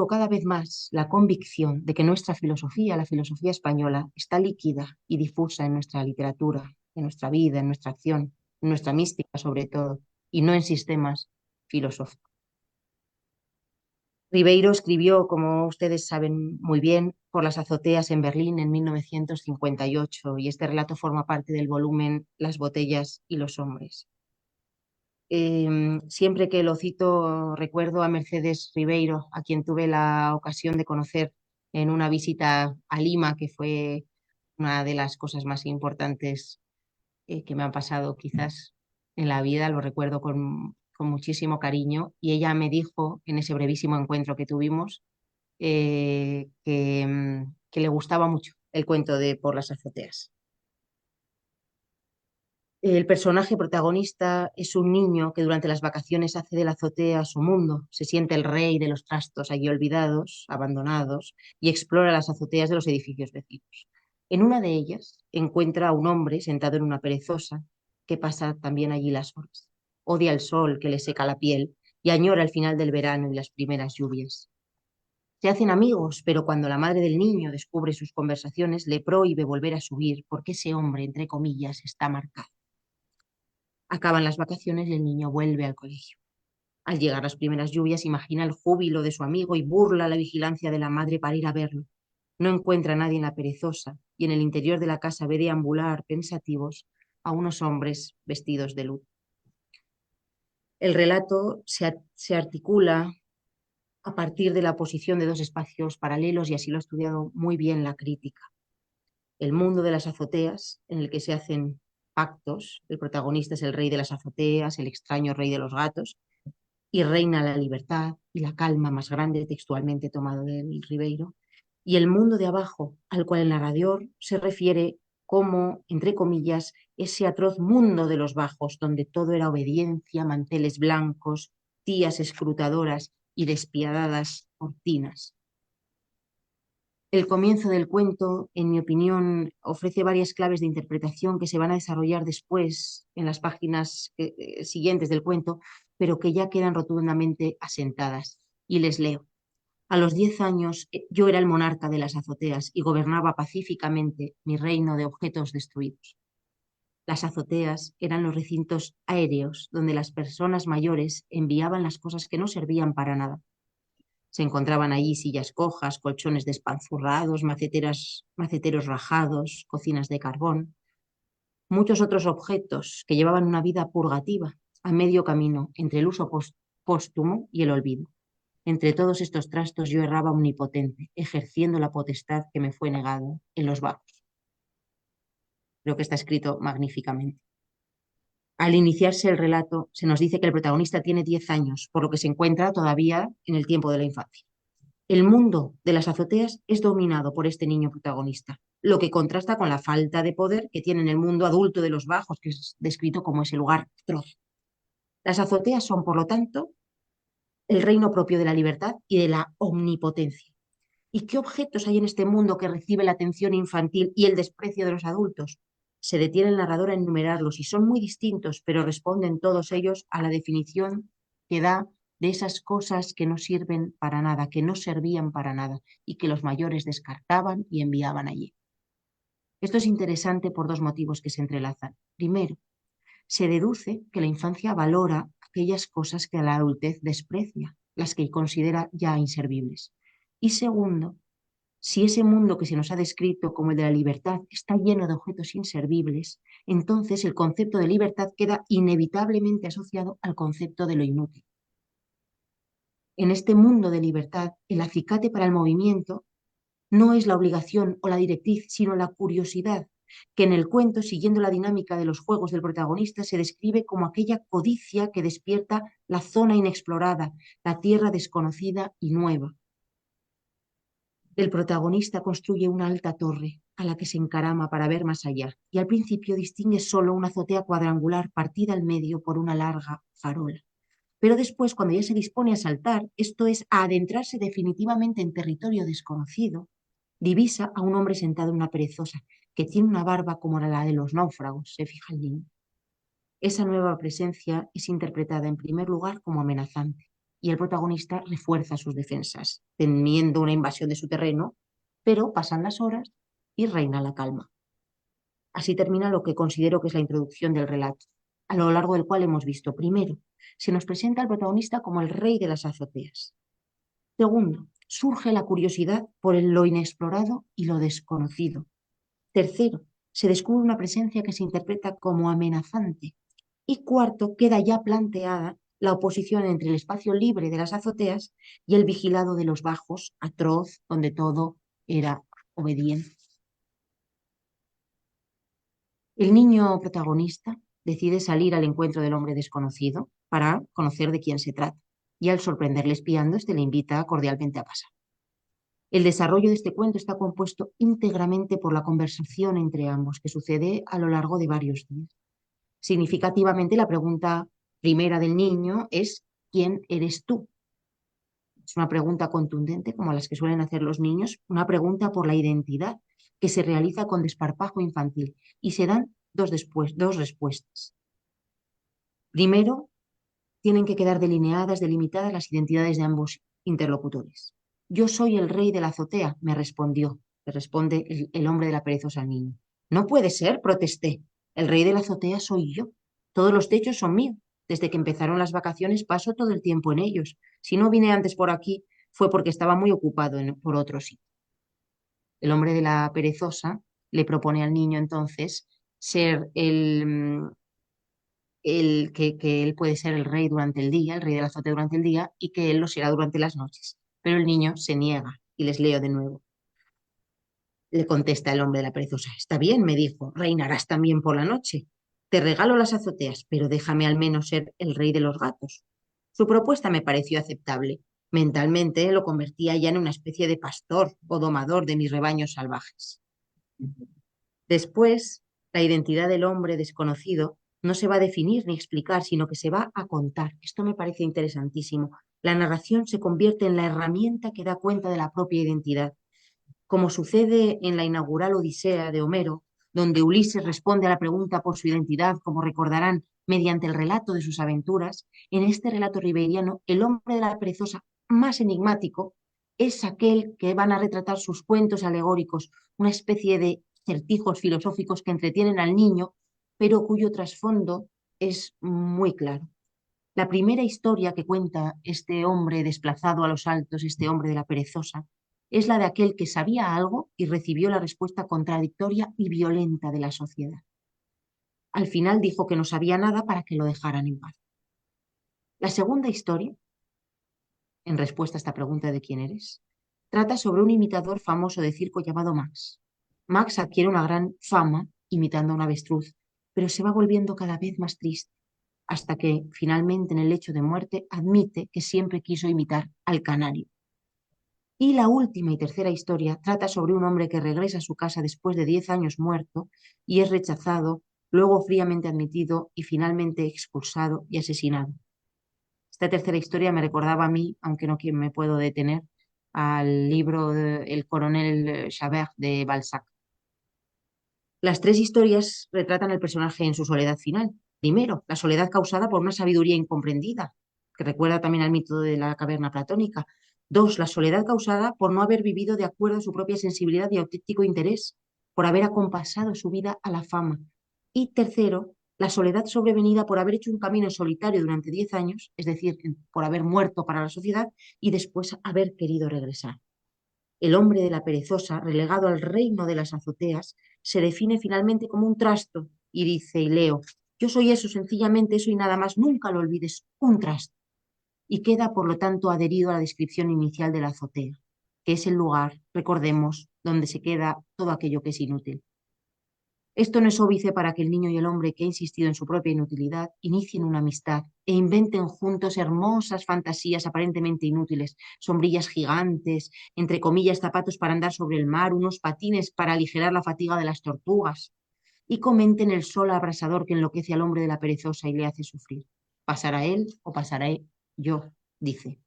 cada vez más la convicción de que nuestra filosofía, la filosofía española, está líquida y difusa en nuestra literatura, en nuestra vida, en nuestra acción, en nuestra mística sobre todo, y no en sistemas filosóficos. Ribeiro escribió, como ustedes saben muy bien, Por las azoteas en Berlín en 1958 y este relato forma parte del volumen Las botellas y los hombres. Siempre que lo cito recuerdo a Mercedes Ribeiro, a quien tuve la ocasión de conocer en una visita a Lima, que fue una de las cosas más importantes que me han pasado quizás en la vida. Lo recuerdo con muchísimo cariño y ella me dijo en ese brevísimo encuentro que tuvimos que le gustaba mucho el cuento de Por las azoteas. El personaje protagonista es un niño que durante las vacaciones hace de la azotea su mundo, se siente el rey de los trastos allí olvidados, abandonados, y explora las azoteas de los edificios vecinos. En una de ellas encuentra a un hombre sentado en una perezosa que pasa también allí las horas. Odia el sol que le seca la piel y añora el final del verano y las primeras lluvias. Se hacen amigos, pero cuando la madre del niño descubre sus conversaciones, le prohíbe volver a subir porque ese hombre, entre comillas, está marcado. Acaban las vacaciones y el niño vuelve al colegio. Al llegar las primeras lluvias, imagina el júbilo de su amigo y burla la vigilancia de la madre para ir a verlo. No encuentra a nadie en la perezosa y en el interior de la casa ve deambular, pensativos, a unos hombres vestidos de luto. El relato se articula a partir de la posición de dos espacios paralelos y así lo ha estudiado muy bien la crítica. El mundo de las azoteas, en el que se hacen pactos, el protagonista es el rey de las azoteas, el extraño rey de los gatos, y reina la libertad y la calma más grande, textualmente tomado del Ribeiro, y el mundo de abajo, al cual el narrador se refiere como, entre comillas, ese atroz mundo de los bajos, donde todo era obediencia, manteles blancos, tías escrutadoras y despiadadas cortinas. El comienzo del cuento, en mi opinión, ofrece varias claves de interpretación que se van a desarrollar después en las páginas siguientes del cuento, pero que ya quedan rotundamente asentadas. Y les leo. A los 10 años yo era el monarca de las azoteas y gobernaba pacíficamente mi reino de objetos destruidos. Las azoteas eran los recintos aéreos donde las personas mayores enviaban las cosas que no servían para nada. Se encontraban allí sillas cojas, colchones despanzurrados, maceteros rajados, cocinas de carbón, muchos otros objetos que llevaban una vida purgativa, a medio camino entre el uso póstumo y el olvido. Entre todos estos trastos yo erraba omnipotente, ejerciendo la potestad que me fue negado en los vagos. Creo que está escrito magníficamente. Al iniciarse el relato, se nos dice que el protagonista tiene 10 años, por lo que se encuentra todavía en el tiempo de la infancia. El mundo de las azoteas es dominado por este niño protagonista, lo que contrasta con la falta de poder que tiene en el mundo adulto de los bajos, que es descrito como ese lugar atroz. Las azoteas son, por lo tanto, el reino propio de la libertad y de la omnipotencia. ¿Y qué objetos hay en este mundo que recibe la atención infantil y el desprecio de los adultos? Se detiene el narrador a enumerarlos y son muy distintos, pero responden todos ellos a la definición que da de esas cosas que no sirven para nada, que no servían para nada y que los mayores descartaban y enviaban allí. Esto es interesante por dos motivos que se entrelazan. Primero, se deduce que la infancia valora aquellas cosas que a la adultez desprecia, las que considera ya inservibles. Y segundo, si ese mundo que se nos ha descrito como el de la libertad está lleno de objetos inservibles, entonces el concepto de libertad queda inevitablemente asociado al concepto de lo inútil. En este mundo de libertad, el acicate para el movimiento no es la obligación o la directriz, sino la curiosidad, que en el cuento, siguiendo la dinámica de los juegos del protagonista, se describe como aquella codicia que despierta la zona inexplorada, la tierra desconocida y nueva. El protagonista construye una alta torre a la que se encarama para ver más allá y al principio distingue solo una azotea cuadrangular partida al medio por una larga farola. Pero después, cuando ya se dispone a saltar, esto es, a adentrarse definitivamente en territorio desconocido, divisa a un hombre sentado en una perezosa que tiene una barba como la de los náufragos, se fija el niño. Esa nueva presencia es interpretada en primer lugar como amenazante y el protagonista refuerza sus defensas, temiendo una invasión de su terreno, pero pasan las horas y reina la calma. Así termina lo que considero que es la introducción del relato, a lo largo del cual hemos visto, primero, se nos presenta al protagonista como el rey de las azoteas. Segundo, surge la curiosidad por lo inexplorado y lo desconocido. Tercero, se descubre una presencia que se interpreta como amenazante. Y cuarto, queda ya planteada la oposición entre el espacio libre de las azoteas y el vigilado de los bajos, atroz, donde todo era obediente. El niño protagonista decide salir al encuentro del hombre desconocido para conocer de quién se trata, y al sorprenderle espiando, le invita cordialmente a pasar. El desarrollo de este cuento está compuesto íntegramente por la conversación entre ambos, que sucede a lo largo de varios días. Significativamente, la pregunta primera del niño es ¿quién eres tú? Es una pregunta contundente, como las que suelen hacer los niños, una pregunta por la identidad, que se realiza con desparpajo infantil, y se dan dos respuestas. Primero, tienen que quedar delimitadas las identidades de ambos interlocutores. Yo soy el rey de la azotea, me respondió, le responde el hombre de la perezosa al niño. No puede ser, protesté. El rey de la azotea soy yo. Todos los techos son míos. Desde que empezaron las vacaciones paso todo el tiempo en ellos. Si no vine antes por aquí fue porque estaba muy ocupado por otro sitio. El hombre de la perezosa le propone al niño entonces ser que él puede ser el rey durante el día, el rey de la azotea durante el día, y que él lo será durante las noches. Pero el niño se niega, y les leo de nuevo. Le contesta el hombre de la perezosa. Está bien, me dijo, reinarás también por la noche. Te regalo las azoteas, pero déjame al menos ser el rey de los gatos. Su propuesta me pareció aceptable. Mentalmente lo convertía ya en una especie de pastor o domador de mis rebaños salvajes. Después, la identidad del hombre desconocido no se va a definir ni explicar, sino que se va a contar. Esto me parece interesantísimo. La narración se convierte en la herramienta que da cuenta de la propia identidad. Como sucede en la inaugural Odisea de Homero, donde Ulises responde a la pregunta por su identidad, como recordarán, mediante el relato de sus aventuras, en este relato riberiano, el hombre de la perezosa más enigmático es aquel que van a retratar sus cuentos alegóricos, una especie de certijos filosóficos que entretienen al niño pero cuyo trasfondo es muy claro. La primera historia que cuenta este hombre desplazado a los altos, este hombre de la perezosa, es la de aquel que sabía algo y recibió la respuesta contradictoria y violenta de la sociedad. Al final dijo que no sabía nada para que lo dejaran en paz. La segunda historia, en respuesta a esta pregunta de quién eres, trata sobre un imitador famoso de circo llamado Max. Max adquiere una gran fama imitando a un avestruz, pero se va volviendo cada vez más triste, hasta que finalmente en el lecho de muerte admite que siempre quiso imitar al canario. Y la última y tercera historia trata sobre un hombre que regresa a su casa después de 10 años muerto y es rechazado, luego fríamente admitido y finalmente expulsado y asesinado. Esta tercera historia me recordaba a mí, aunque no me puedo detener, al libro El coronel Javert de Balzac. Las tres historias retratan al personaje en su soledad final. Primero, la soledad causada por una sabiduría incomprendida, que recuerda también al mito de la caverna platónica. Dos, la soledad causada por no haber vivido de acuerdo a su propia sensibilidad y auténtico interés, por haber acompasado su vida a la fama. Y tercero, la soledad sobrevenida por haber hecho un camino solitario durante 10 años, es decir, por haber muerto para la sociedad y después haber querido regresar. El hombre de la perezosa, relegado al reino de las azoteas, se define finalmente como un trasto y dice, y leo, yo soy eso, sencillamente eso y nada más, nunca lo olvides, un trasto. Y queda, por lo tanto, adherido a la descripción inicial de la azotea, que es el lugar, recordemos, donde se queda todo aquello que es inútil. Esto no es óbice para que el niño y el hombre que ha insistido en su propia inutilidad inicien una amistad e inventen juntos hermosas fantasías aparentemente inútiles, sombrillas gigantes, entre comillas zapatos para andar sobre el mar, unos patines para aligerar la fatiga de las tortugas, y comenten el sol abrasador que enloquece al hombre de la perezosa y le hace sufrir. ¿Pasará él o pasaré yo?, dice.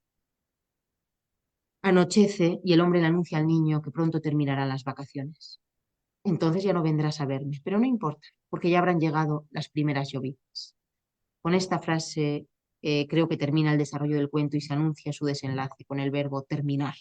Anochece y el hombre le anuncia al niño que pronto terminarán las vacaciones. Entonces ya no vendrás a verme, pero no importa, porque ya habrán llegado las primeras lloviznas. Con esta frase creo que termina el desarrollo del cuento y se anuncia su desenlace con el verbo terminar.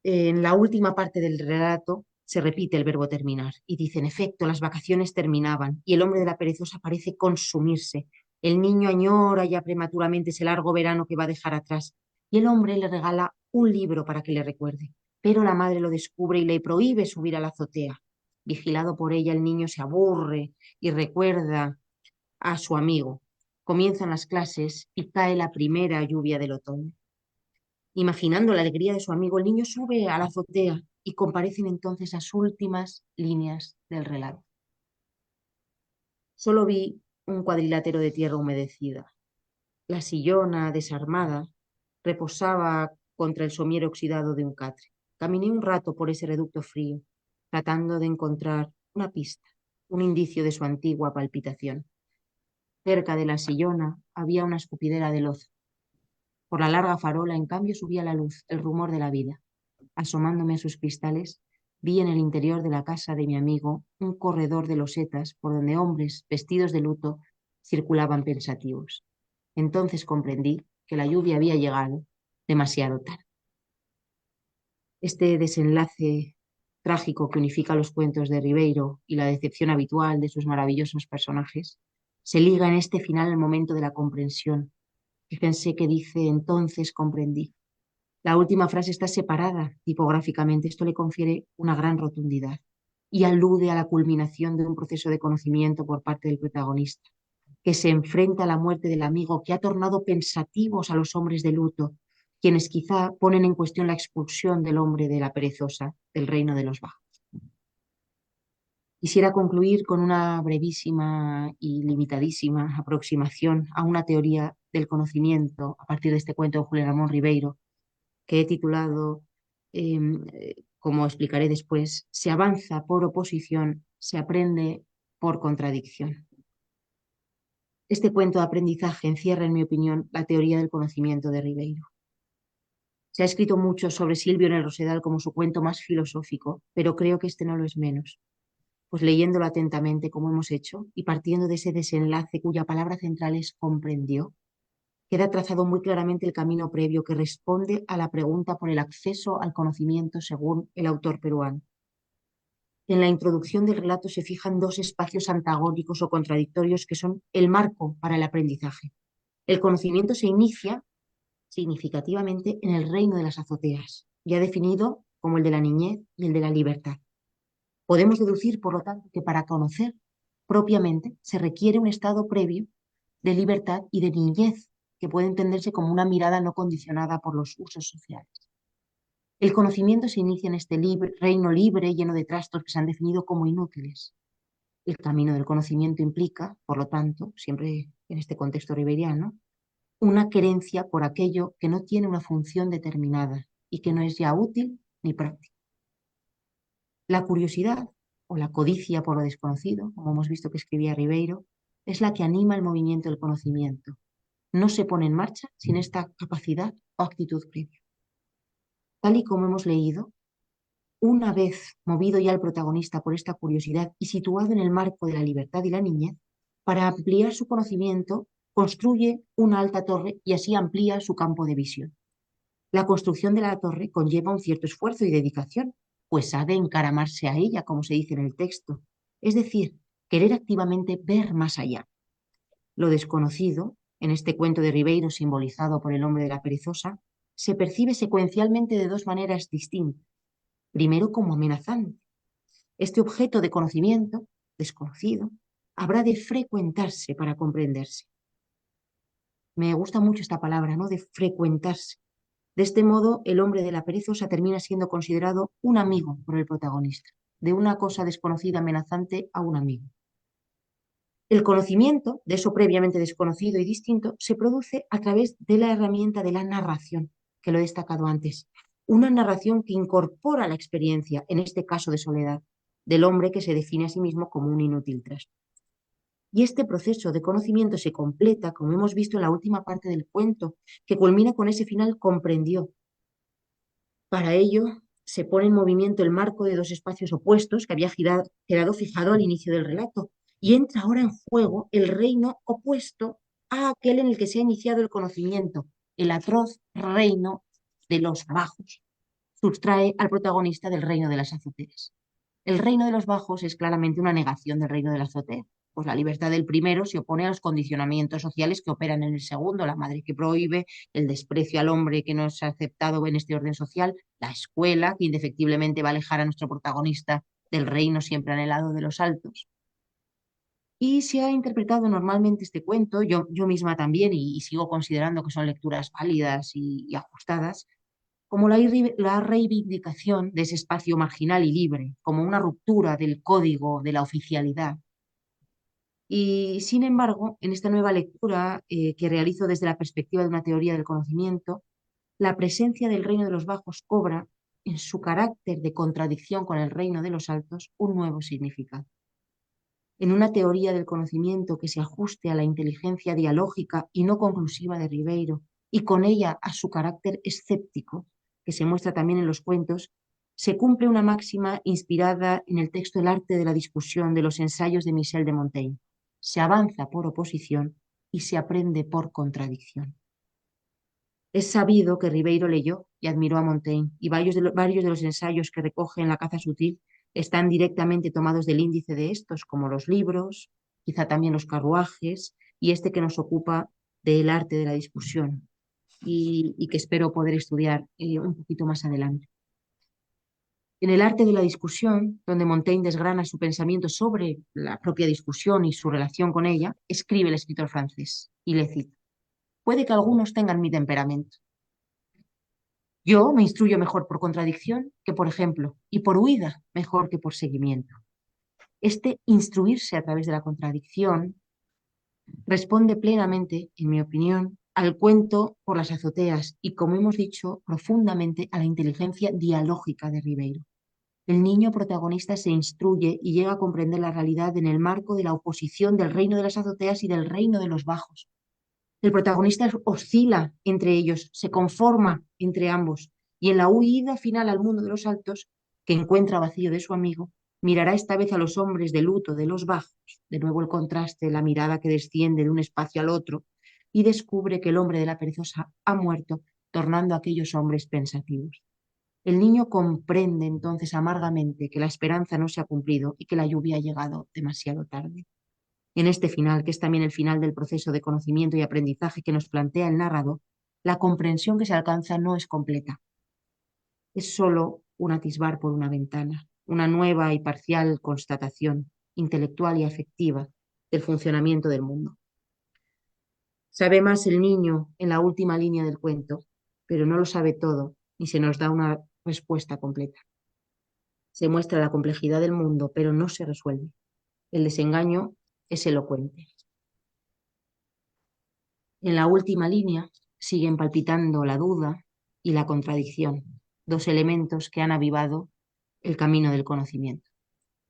En la última parte del relato se repite el verbo terminar y dice, en efecto, las vacaciones terminaban y el hombre de la perezosa parece consumirse. El niño añora ya prematuramente ese largo verano que va a dejar atrás y el hombre le regala un libro para que le recuerde. Pero la madre lo descubre y le prohíbe subir a la azotea. Vigilado por ella, el niño se aburre y recuerda a su amigo. Comienzan las clases y cae la primera lluvia del otoño. Imaginando la alegría de su amigo, el niño sube a la azotea y comparecen entonces las últimas líneas del relato. Solo vi un cuadrilátero de tierra humedecida. La sillona, desarmada, reposaba contra el somier oxidado de un catre. Caminé un rato por ese reducto frío, tratando de encontrar una pista, un indicio de su antigua palpitación. Cerca de la sillona había una escupidera de loza. Por la larga farola, en cambio, subía la luz, el rumor de la vida. Asomándome a sus cristales, vi en el interior de la casa de mi amigo un corredor de losetas por donde hombres vestidos de luto circulaban pensativos. Entonces comprendí que la lluvia había llegado demasiado tarde. Este desenlace trágico que unifica los cuentos de Ribeiro y la decepción habitual de sus maravillosos personajes se liga en este final al momento de la comprensión. Fíjense que dice entonces comprendí. La última frase está separada tipográficamente. Esto le confiere una gran rotundidad y alude a la culminación de un proceso de conocimiento por parte del protagonista, que se enfrenta a la muerte del amigo, que ha tornado pensativos a los hombres de luto, quienes quizá ponen en cuestión la expulsión del hombre de la perezosa del reino de los bajos. Quisiera concluir con una brevísima y limitadísima aproximación a una teoría del conocimiento a partir de este cuento de Julio Ramón Ribeiro, que he titulado, como explicaré después, Se avanza por oposición, se aprende por contradicción. Este cuento de aprendizaje encierra, en mi opinión, la teoría del conocimiento de Ribeiro. Se ha escrito mucho sobre Silvio en el Rosedal como su cuento más filosófico, pero creo que este no lo es menos, pues leyéndolo atentamente como hemos hecho y partiendo de ese desenlace cuya palabra central es comprendió, queda trazado muy claramente el camino previo que responde a la pregunta por el acceso al conocimiento según el autor peruano. en la introducción del relato se fijan dos espacios antagónicos o contradictorios que son el marco para el aprendizaje. El conocimiento se inicia significativamente en el reino de las azoteas, ya definido como el de la niñez y el de la libertad. Podemos deducir, por lo tanto, que para conocer propiamente se requiere un estado previo de libertad y de niñez, que puede entenderse como una mirada no condicionada por los usos sociales. El conocimiento se inicia en este reino libre, lleno de trastos que se han definido como inútiles. El camino del conocimiento implica, por lo tanto, siempre en este contexto ribeiriano, una querencia por aquello que no tiene una función determinada y que no es ya útil ni práctico. La curiosidad o la codicia por lo desconocido, como hemos visto que escribía Ribeiro, es la que anima el movimiento del conocimiento. No se pone en marcha sin esta capacidad o actitud previa. Tal y como hemos leído, una vez movido ya el protagonista por esta curiosidad y situado en el marco de la libertad y la niñez, para ampliar su conocimiento, construye una alta torre y así amplía su campo de visión. La construcción de la torre conlleva un cierto esfuerzo y dedicación, pues ha de encaramarse a ella, como se dice en el texto, es decir, querer activamente ver más allá. Lo desconocido, en este cuento de Ribeiro simbolizado por el hombre de la perezosa, se percibe secuencialmente de dos maneras distintas. Primero, como amenazante. Este objeto de conocimiento, desconocido, habrá de frecuentarse para comprenderse. Me gusta mucho esta palabra, ¿no? De frecuentarse. De este modo, el hombre de la perezosa termina siendo considerado un amigo por el protagonista, de una cosa desconocida amenazante a un amigo. El conocimiento de eso previamente desconocido y distinto se produce a través de la herramienta de la narración, que lo he destacado antes. Una narración que incorpora la experiencia, en este caso de soledad, del hombre que se define a sí mismo como un inútil trasto. Y este proceso de conocimiento se completa, como hemos visto en la última parte del cuento, que culmina con ese final comprendió. Para ello, se pone en movimiento el marco de dos espacios opuestos que había quedado fijado al inicio del relato, y entra ahora en juego el reino opuesto a aquel en el que se ha iniciado el conocimiento, el atroz reino de los bajos. Sustrae al protagonista del reino de las azoteas. El reino de los bajos es claramente una negación del reino de la azotea, pues la libertad del primero se opone a los condicionamientos sociales que operan en el segundo, la madre que prohíbe, el desprecio al hombre que no es aceptado en este orden social, la escuela que indefectiblemente va a alejar a nuestro protagonista del reino siempre anhelado de los altos. Y se ha interpretado normalmente este cuento, yo misma también, y sigo considerando que son lecturas válidas y ajustadas, como la reivindicación de ese espacio marginal y libre, como una ruptura del código de la oficialidad. Y sin embargo, en esta nueva lectura que realizo desde la perspectiva de una teoría del conocimiento, la presencia del reino de los bajos cobra, en su carácter de contradicción con el reino de los altos, un nuevo significado. En una teoría del conocimiento que se ajuste a la inteligencia dialógica y no conclusiva de Ribeiro, y con ella a su carácter escéptico, que se muestra también en los cuentos, se cumple una máxima inspirada en el texto El arte de la discusión de los ensayos de Michel de Montaigne. Se avanza por oposición y se aprende por contradicción. Es sabido que Ribeiro leyó y admiró a Montaigne, y varios de los ensayos que recoge en La caza sutil están directamente tomados del índice de estos, como los libros, quizá también los carruajes, y este que nos ocupa del arte de la discusión, y que espero poder estudiar un poquito más adelante. En el arte de la discusión, donde Montaigne desgrana su pensamiento sobre la propia discusión y su relación con ella, escribe el escritor francés, y le cito: puede que algunos tengan mi temperamento. Yo me instruyo mejor por contradicción que por ejemplo, y por huida mejor que por seguimiento. Este instruirse a través de la contradicción responde plenamente, en mi opinión, al cuento por las azoteas y, como hemos dicho, profundamente a la inteligencia dialógica de Ribeiro. El niño protagonista se instruye y llega a comprender la realidad en el marco de la oposición del reino de las azoteas y del reino de los bajos. El protagonista oscila entre ellos, se conforma entre ambos, y en la huida final al mundo de los altos, que encuentra vacío de su amigo, mirará esta vez a los hombres de luto de los bajos, de nuevo el contraste, la mirada que desciende de un espacio al otro, y descubre que el hombre de la perezosa ha muerto, tornando a aquellos hombres pensativos. El niño comprende entonces amargamente que la esperanza no se ha cumplido y que la lluvia ha llegado demasiado tarde. En este final, que es también el final del proceso de conocimiento y aprendizaje que nos plantea el narrador, la comprensión que se alcanza no es completa. Es solo un atisbar por una ventana, una nueva y parcial constatación intelectual y afectiva del funcionamiento del mundo. Sabe más el niño en la última línea del cuento, pero no lo sabe todo ni se nos da una respuesta completa. Se muestra la complejidad del mundo, pero no se resuelve. El desengaño es elocuente. En la última línea siguen palpitando la duda y la contradicción, dos elementos que han avivado el camino del conocimiento.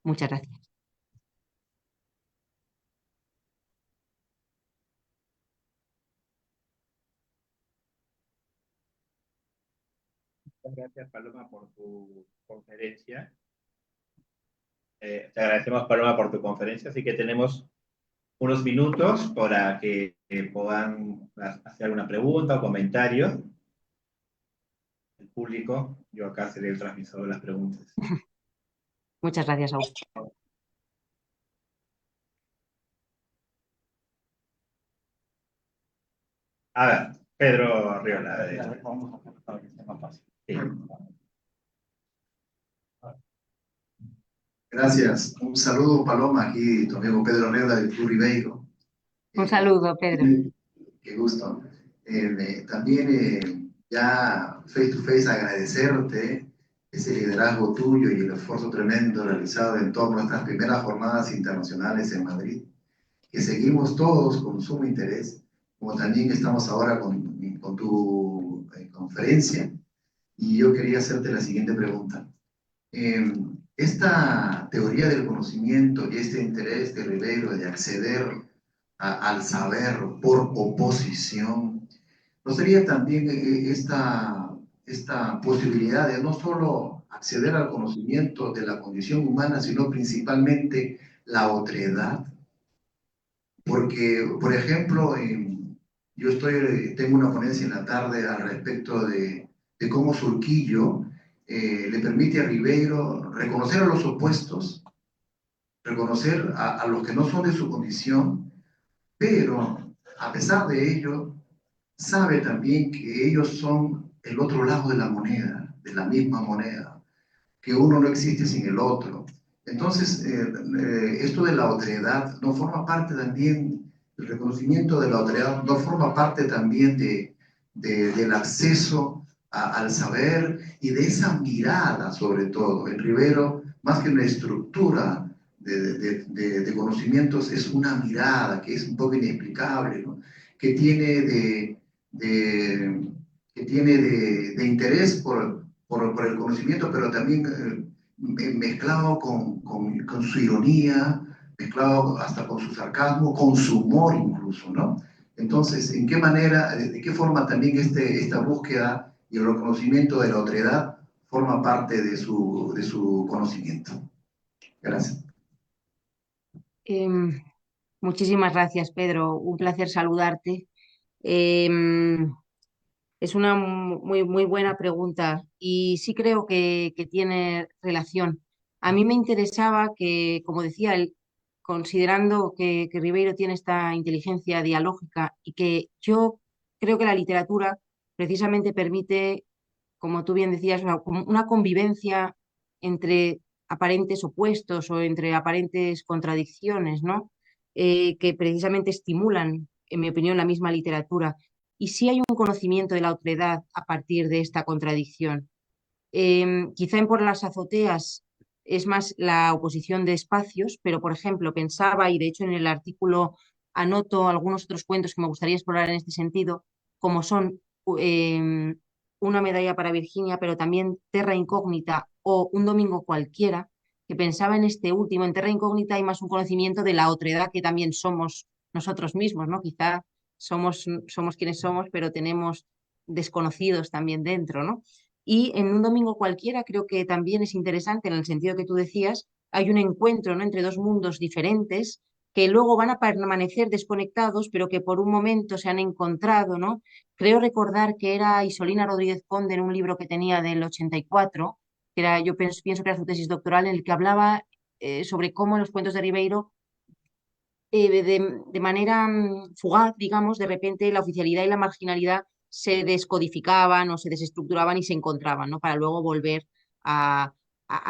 Muchas gracias. Muchas gracias, Paloma, por tu conferencia. Te agradecemos, Paloma, por tu conferencia, así que tenemos unos minutos para que puedan hacer alguna pregunta o comentario. El público, yo acá seré el transmisor de las preguntas. Muchas gracias, Augusto. A ver, Pedro Arriola. Vamos a hacer para que sea más fácil. Sí. Gracias. Un saludo, Paloma, aquí tu amigo Pedro Arriola del Club Ribeiro. Un saludo, Pedro. Qué gusto. También ya face to face agradecerte ese liderazgo tuyo y el esfuerzo tremendo realizado en torno a estas primeras jornadas internacionales en Madrid, que seguimos todos con sumo interés, como también estamos ahora con tu conferencia. Y yo quería hacerte la siguiente pregunta. Esta teoría del conocimiento y este interés de Ribeiro de acceder al saber por oposición, ¿no sería también esta posibilidad de no solo acceder al conocimiento de la condición humana, sino principalmente la otredad? Porque, por ejemplo, yo tengo una ponencia en la tarde al respecto de cómo Surquillo le permite a Ribeiro reconocer a los opuestos, reconocer a los que no son de su condición, pero a pesar de ello, sabe también que ellos son el otro lado de la moneda, de la misma moneda, que uno no existe sin el otro. Entonces, esto de la otredad no forma parte también, el reconocimiento de la otredad no forma parte también del acceso al saber y de esa mirada, sobre todo. En Ribeiro, más que una estructura de conocimientos, es una mirada que es un poco inexplicable, ¿no? Que tiene de interés por el conocimiento, pero también mezclado con su ironía, mezclado hasta con su sarcasmo, con su humor incluso, ¿no? Entonces, ¿en qué manera, de qué forma también esta búsqueda y el reconocimiento de la otredad forma parte de su conocimiento? Gracias. Muchísimas gracias, Pedro. Un placer saludarte. Es una muy buena pregunta y sí creo que tiene relación. A mí me interesaba que, como decía, considerando que Ribeiro tiene esta inteligencia dialógica y que yo creo que la literatura precisamente permite, como tú bien decías, una convivencia entre aparentes opuestos o entre aparentes contradicciones, ¿no? Que precisamente estimulan, en mi opinión, la misma literatura. Y sí hay un conocimiento de la otredad a partir de esta contradicción. Quizá en Por las azoteas es más la oposición de espacios, pero por ejemplo pensaba, y de hecho en el artículo anoto algunos otros cuentos que me gustaría explorar en este sentido, como son Una medalla para Virginia, pero también Terra Incógnita o Un domingo cualquiera, que pensaba en este último. En Terra Incógnita hay más un conocimiento de la otredad que también somos nosotros mismos, ¿no? Quizá somos quienes somos, pero tenemos desconocidos también dentro, ¿no? Y en Un domingo cualquiera creo que también es interesante en el sentido que tú decías, hay un encuentro, ¿no?, entre dos mundos diferentes que luego van a permanecer desconectados, pero que por un momento se han encontrado, ¿no? Creo recordar que era Isolina Rodríguez Conde en un libro que tenía del 84, que era, yo pienso que era su tesis doctoral, en el que hablaba sobre cómo en los cuentos de Ribeiro, de manera fugaz, digamos, de repente la oficialidad y la marginalidad se descodificaban o se desestructuraban y se encontraban, ¿no? Para luego volver a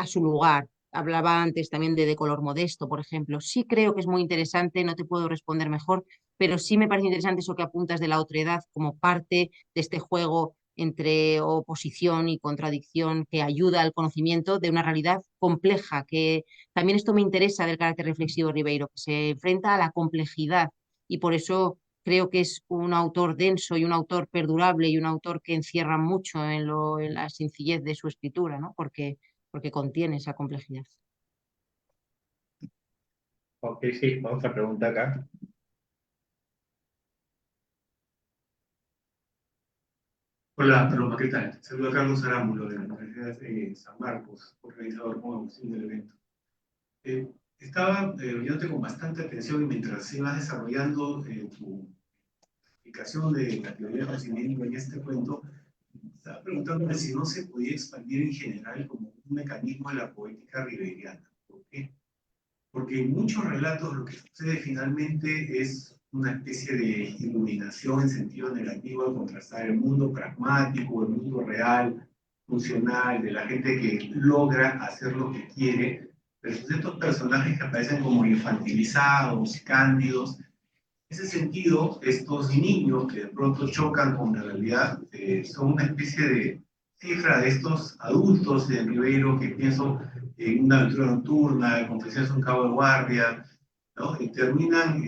su lugar. Hablaba antes también de color modesto, por ejemplo. Sí creo que es muy interesante, no te puedo responder mejor, pero sí me parece interesante eso que apuntas de la otredad como parte de este juego entre oposición y contradicción que ayuda al conocimiento de una realidad compleja, que también esto me interesa del carácter reflexivo de Ribeiro, que se enfrenta a la complejidad y por eso creo que es un autor denso y un autor perdurable y un autor que encierra mucho en la sencillez de su escritura, ¿no? Porque contiene esa complejidad. Ok, sí, otra pregunta acá. Hola, Paloma, ¿qué tal? Saludo a Carlos Arámbulo de la Universidad de San Marcos, organizador como Agustín del evento. Estaba oyéndote con bastante atención y mientras ibas desarrollando tu explicación de la teoría del conocimiento en este cuento, estaba preguntándome si no se podía expandir en general como un mecanismo de la poética ribeiriana. ¿Por qué? Porque en muchos relatos lo que sucede finalmente es una especie de iluminación en sentido negativo al contrastar el mundo pragmático, el mundo real, funcional, de la gente que logra hacer lo que quiere, versus estos personajes que aparecen como infantilizados, cándidos. En ese sentido, estos niños que de pronto chocan con la realidad son una especie de cifra de estos adultos de Ribeiro que pienso en Una aventura nocturna, Confesiones de un cabo de guardia, ¿no? Y terminan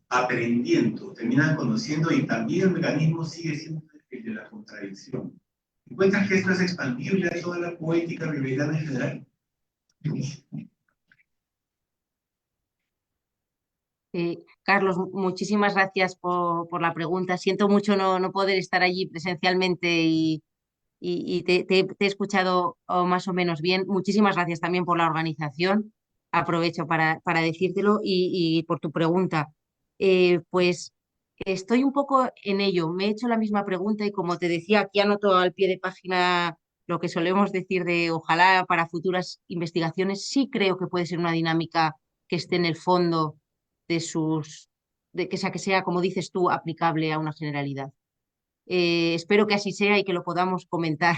aprendiendo, terminan conociendo y también el mecanismo sigue siendo el de la contradicción. ¿Encuentras que esto es expandible a toda la poética ribeirana en general? Carlos, muchísimas gracias por la pregunta. Siento mucho no poder estar allí presencialmente y te he escuchado más o menos bien. Muchísimas gracias también por la organización. Aprovecho para decírtelo y por tu pregunta. Pues estoy un poco en ello. Me he hecho la misma pregunta y como te decía, aquí anoto al pie de página lo que solemos decir de ojalá para futuras investigaciones. Sí creo que puede ser una dinámica que esté en el fondo de que sea, como dices tú, aplicable a una generalidad. Espero que así sea y que lo podamos comentar.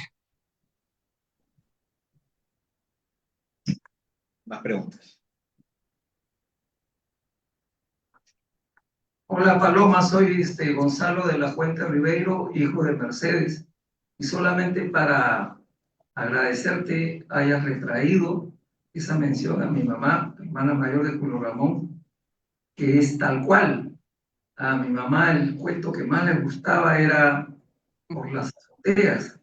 Más preguntas. Hola Paloma, soy Gonzalo de la Fuente Ribeiro, hijo de Mercedes. Y solamente para agradecerte hayas retraído esa mención a mi mamá, hermana mayor de Julio Ramón, que es tal cual. A mi mamá el cuento que más le gustaba era Por las azoteas.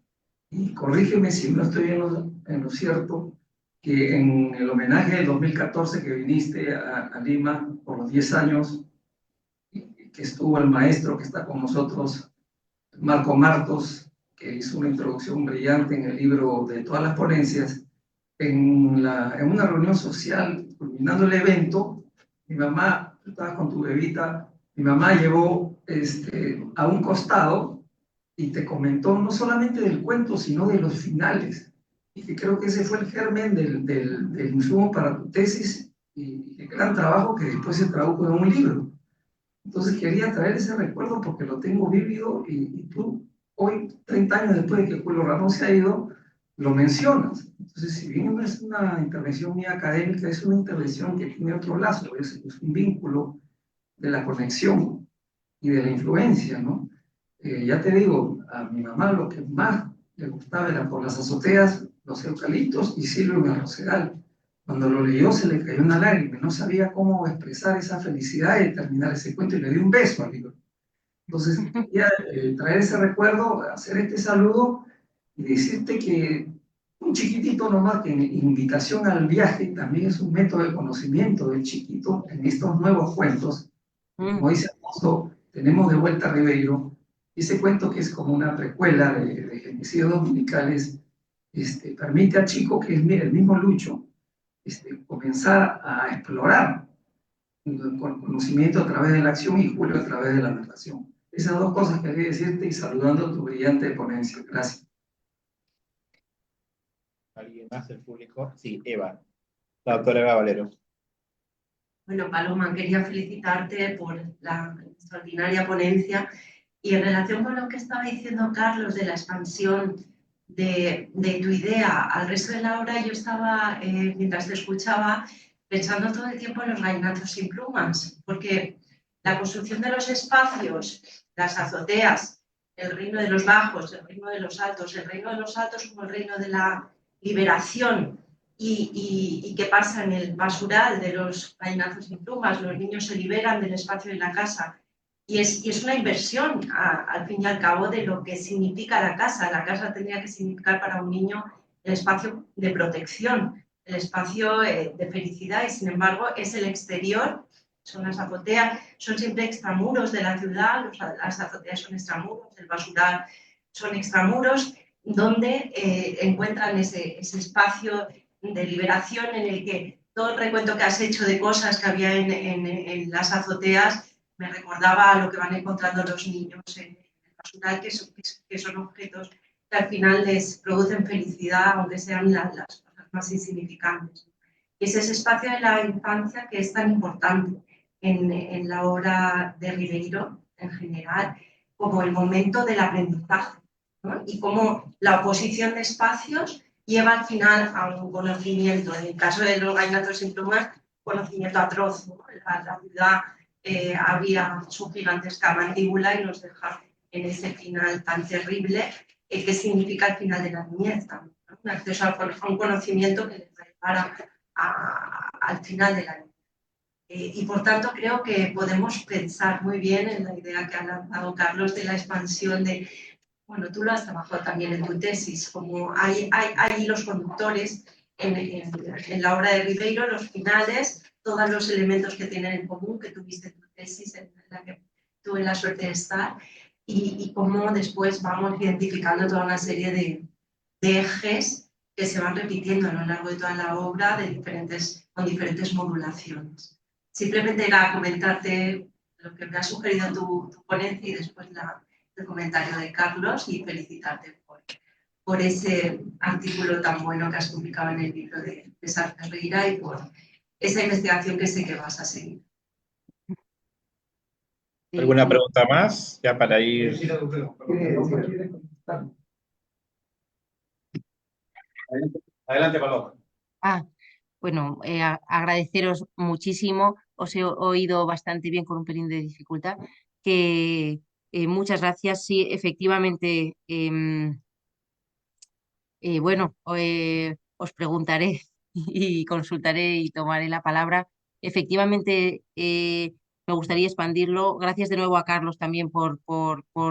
Y corrígeme si no estoy en lo cierto, que en el homenaje del 2014 que viniste a Lima por los 10 años, que estuvo el maestro que está con nosotros, Marco Martos, que hizo una introducción brillante en el libro de todas las ponencias, en una reunión social, culminando el evento, mi mamá, tú estabas con tu bebita, mi mamá llevó a un costado y te comentó no solamente del cuento, sino de los finales, y que creo que ese fue el germen del insumo para tu tesis y el gran trabajo que después se tradujo en un libro. Entonces quería traer ese recuerdo porque lo tengo vívido y tú hoy, 30 años después de que Julio Ramón se ha ido, lo mencionas. Entonces, si bien no es una intervención muy académica, es una intervención que tiene otro lazo, es un vínculo de la conexión y de la influencia, ¿no? Ya te digo, a mi mamá lo que más le gustaba era Por las azoteas, los eucaliptos y Silvio en el Rosedal. Cuando lo leyó se le cayó una lágrima, no sabía cómo expresar esa felicidad y terminar ese cuento y le dio un beso al libro. Entonces quería traer ese recuerdo, hacer este saludo y decirte que un chiquitito nomás, que invitación al viaje también es un método de conocimiento del chiquito en estos nuevos cuentos. Como dice Alfonso, tenemos de vuelta a Ribeiro, ese cuento que es como una precuela de Genicidios Dominicales, permite al chico, que es el mismo Lucho, comenzar a explorar con conocimiento a través de la acción y Julio a través de la narración. Esas dos cosas quería decirte y saludando tu brillante ponencia. Gracias. ¿Alguien más del público? Sí, Eva. La doctora Eva Valero. Bueno, Paloma, quería felicitarte por la extraordinaria ponencia y en relación con lo que estaba diciendo Carlos de la expansión de tu idea al resto de la obra, yo estaba, mientras te escuchaba, pensando todo el tiempo en los gallinatos sin plumas, porque la construcción de los espacios, las azoteas, el reino de los bajos, el reino de los altos como el reino de la liberación, y qué pasa en el basural de los gallinazos sin plumas, los niños se liberan del espacio de la casa. Y es una inversión, al fin y al cabo, de lo que significa la casa. La casa tendría que significar para un niño el espacio de protección, el espacio de felicidad, y sin embargo es el exterior, son las azoteas, son siempre extramuros de la ciudad, las azoteas son extramuros, el basural son extramuros, donde encuentran ese espacio de liberación en el que todo el recuento que has hecho de cosas que había en las azoteas me recordaba a lo que van encontrando los niños en el basural, que son objetos que al final les producen felicidad, aunque sean las cosas más insignificantes. Y es ese espacio de la infancia que es tan importante en la obra de Ribeiro en general, como el momento del aprendizaje, ¿no? Y como la oposición de espacios lleva al final a un conocimiento, en el caso de los gallinatos sin plumas, conocimiento atroz, ¿no? La ciudad había su gigantesca mandíbula y nos deja en ese final tan terrible, que significa el final de la niñez también, ¿no? Un acceso a un conocimiento que les va a llevar al final de la niñez. Y por tanto creo que podemos pensar muy bien en la idea que ha lanzado Carlos de la expansión de, bueno, tú lo has trabajado también en tu tesis, como hay los conductores en la obra de Ribeiro, los finales, todos los elementos que tienen en común, que tuviste en tu tesis, en la que tuve la suerte de estar, y cómo después vamos identificando toda una serie de ejes que se van repitiendo a lo largo de toda la obra con diferentes modulaciones. Simplemente era comentarte lo que me ha sugerido tu ponencia y después el comentario de Carlos y felicitarte por ese artículo tan bueno que has publicado en el libro de César Ferreira y por esa investigación que sé que vas a seguir. ¿Alguna pregunta más? Ya para ir. Adelante, Paloma. Bueno, agradeceros muchísimo. Os he oído bastante bien con un pelín de dificultad. Que muchas gracias. Sí, efectivamente, bueno, os preguntaré y consultaré y tomaré la palabra. Efectivamente, me gustaría expandirlo. Gracias de nuevo a Carlos también por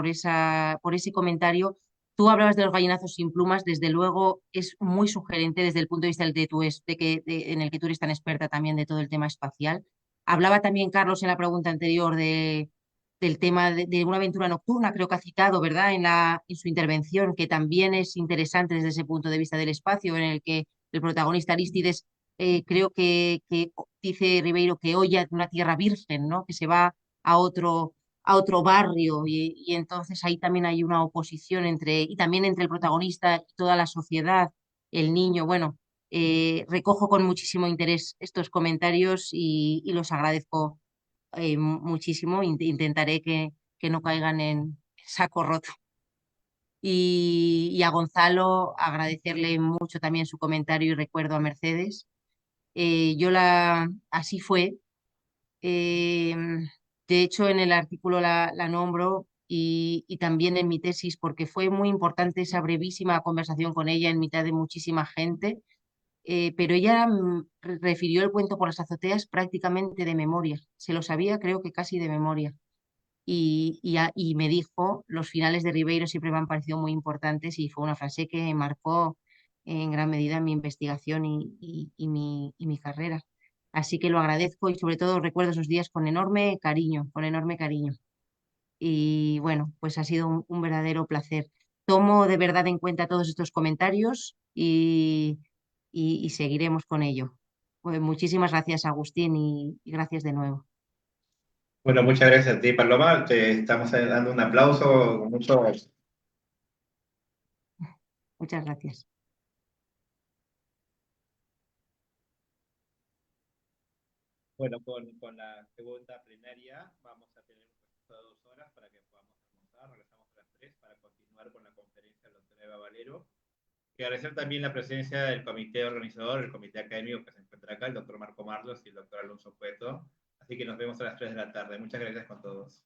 ese comentario. Tú hablabas de los gallinazos sin plumas, desde luego es muy sugerente desde el punto de vista en el que tú eres tan experta también de todo el tema espacial. Hablaba también Carlos en la pregunta anterior del tema de una aventura nocturna, creo que ha citado, ¿verdad?, en su intervención, que también es interesante desde ese punto de vista del espacio, en el que el protagonista Arístides, creo que dice Ribeiro que hoya una tierra virgen, ¿no?, que se va a otro barrio y entonces ahí también hay una oposición y también entre el protagonista y toda la sociedad, el niño. Bueno, recojo con muchísimo interés estos comentarios y los agradezco muchísimo. Intentaré que no caigan en saco roto. Y a Gonzalo agradecerle mucho también su comentario y recuerdo a Mercedes. Así fue. Eh, de hecho, en el artículo la nombro y también en mi tesis, porque fue muy importante esa brevísima conversación con ella en mitad de muchísima gente. Pero ella refirió el cuento por las azoteas prácticamente de memoria. Se lo sabía, creo que casi de memoria. Y me dijo, los finales de Ribeiro siempre me han parecido muy importantes y fue una frase que marcó en gran medida mi investigación y mi carrera. Así que lo agradezco y sobre todo recuerdo esos días con enorme cariño, con enorme cariño. Y bueno, pues ha sido un verdadero placer. Tomo de verdad en cuenta todos estos comentarios y seguiremos con ello. Pues muchísimas gracias, Agustín, y gracias de nuevo. Bueno, muchas gracias a ti, Paloma. Te estamos dando un aplauso con mucho. Muchas gracias. Bueno, con la segunda plenaria vamos a tener un proceso de 2 horas para que podamos almorzar. Regresamos a las 3 para continuar con la conferencia de la doctora Eva Valero. Y agradecer también la presencia del comité organizador, el comité académico que se encuentra acá, el doctor Marco Marlos y el doctor Alonso Cueto. Así que nos vemos a las 3 de la tarde. Muchas gracias con todos.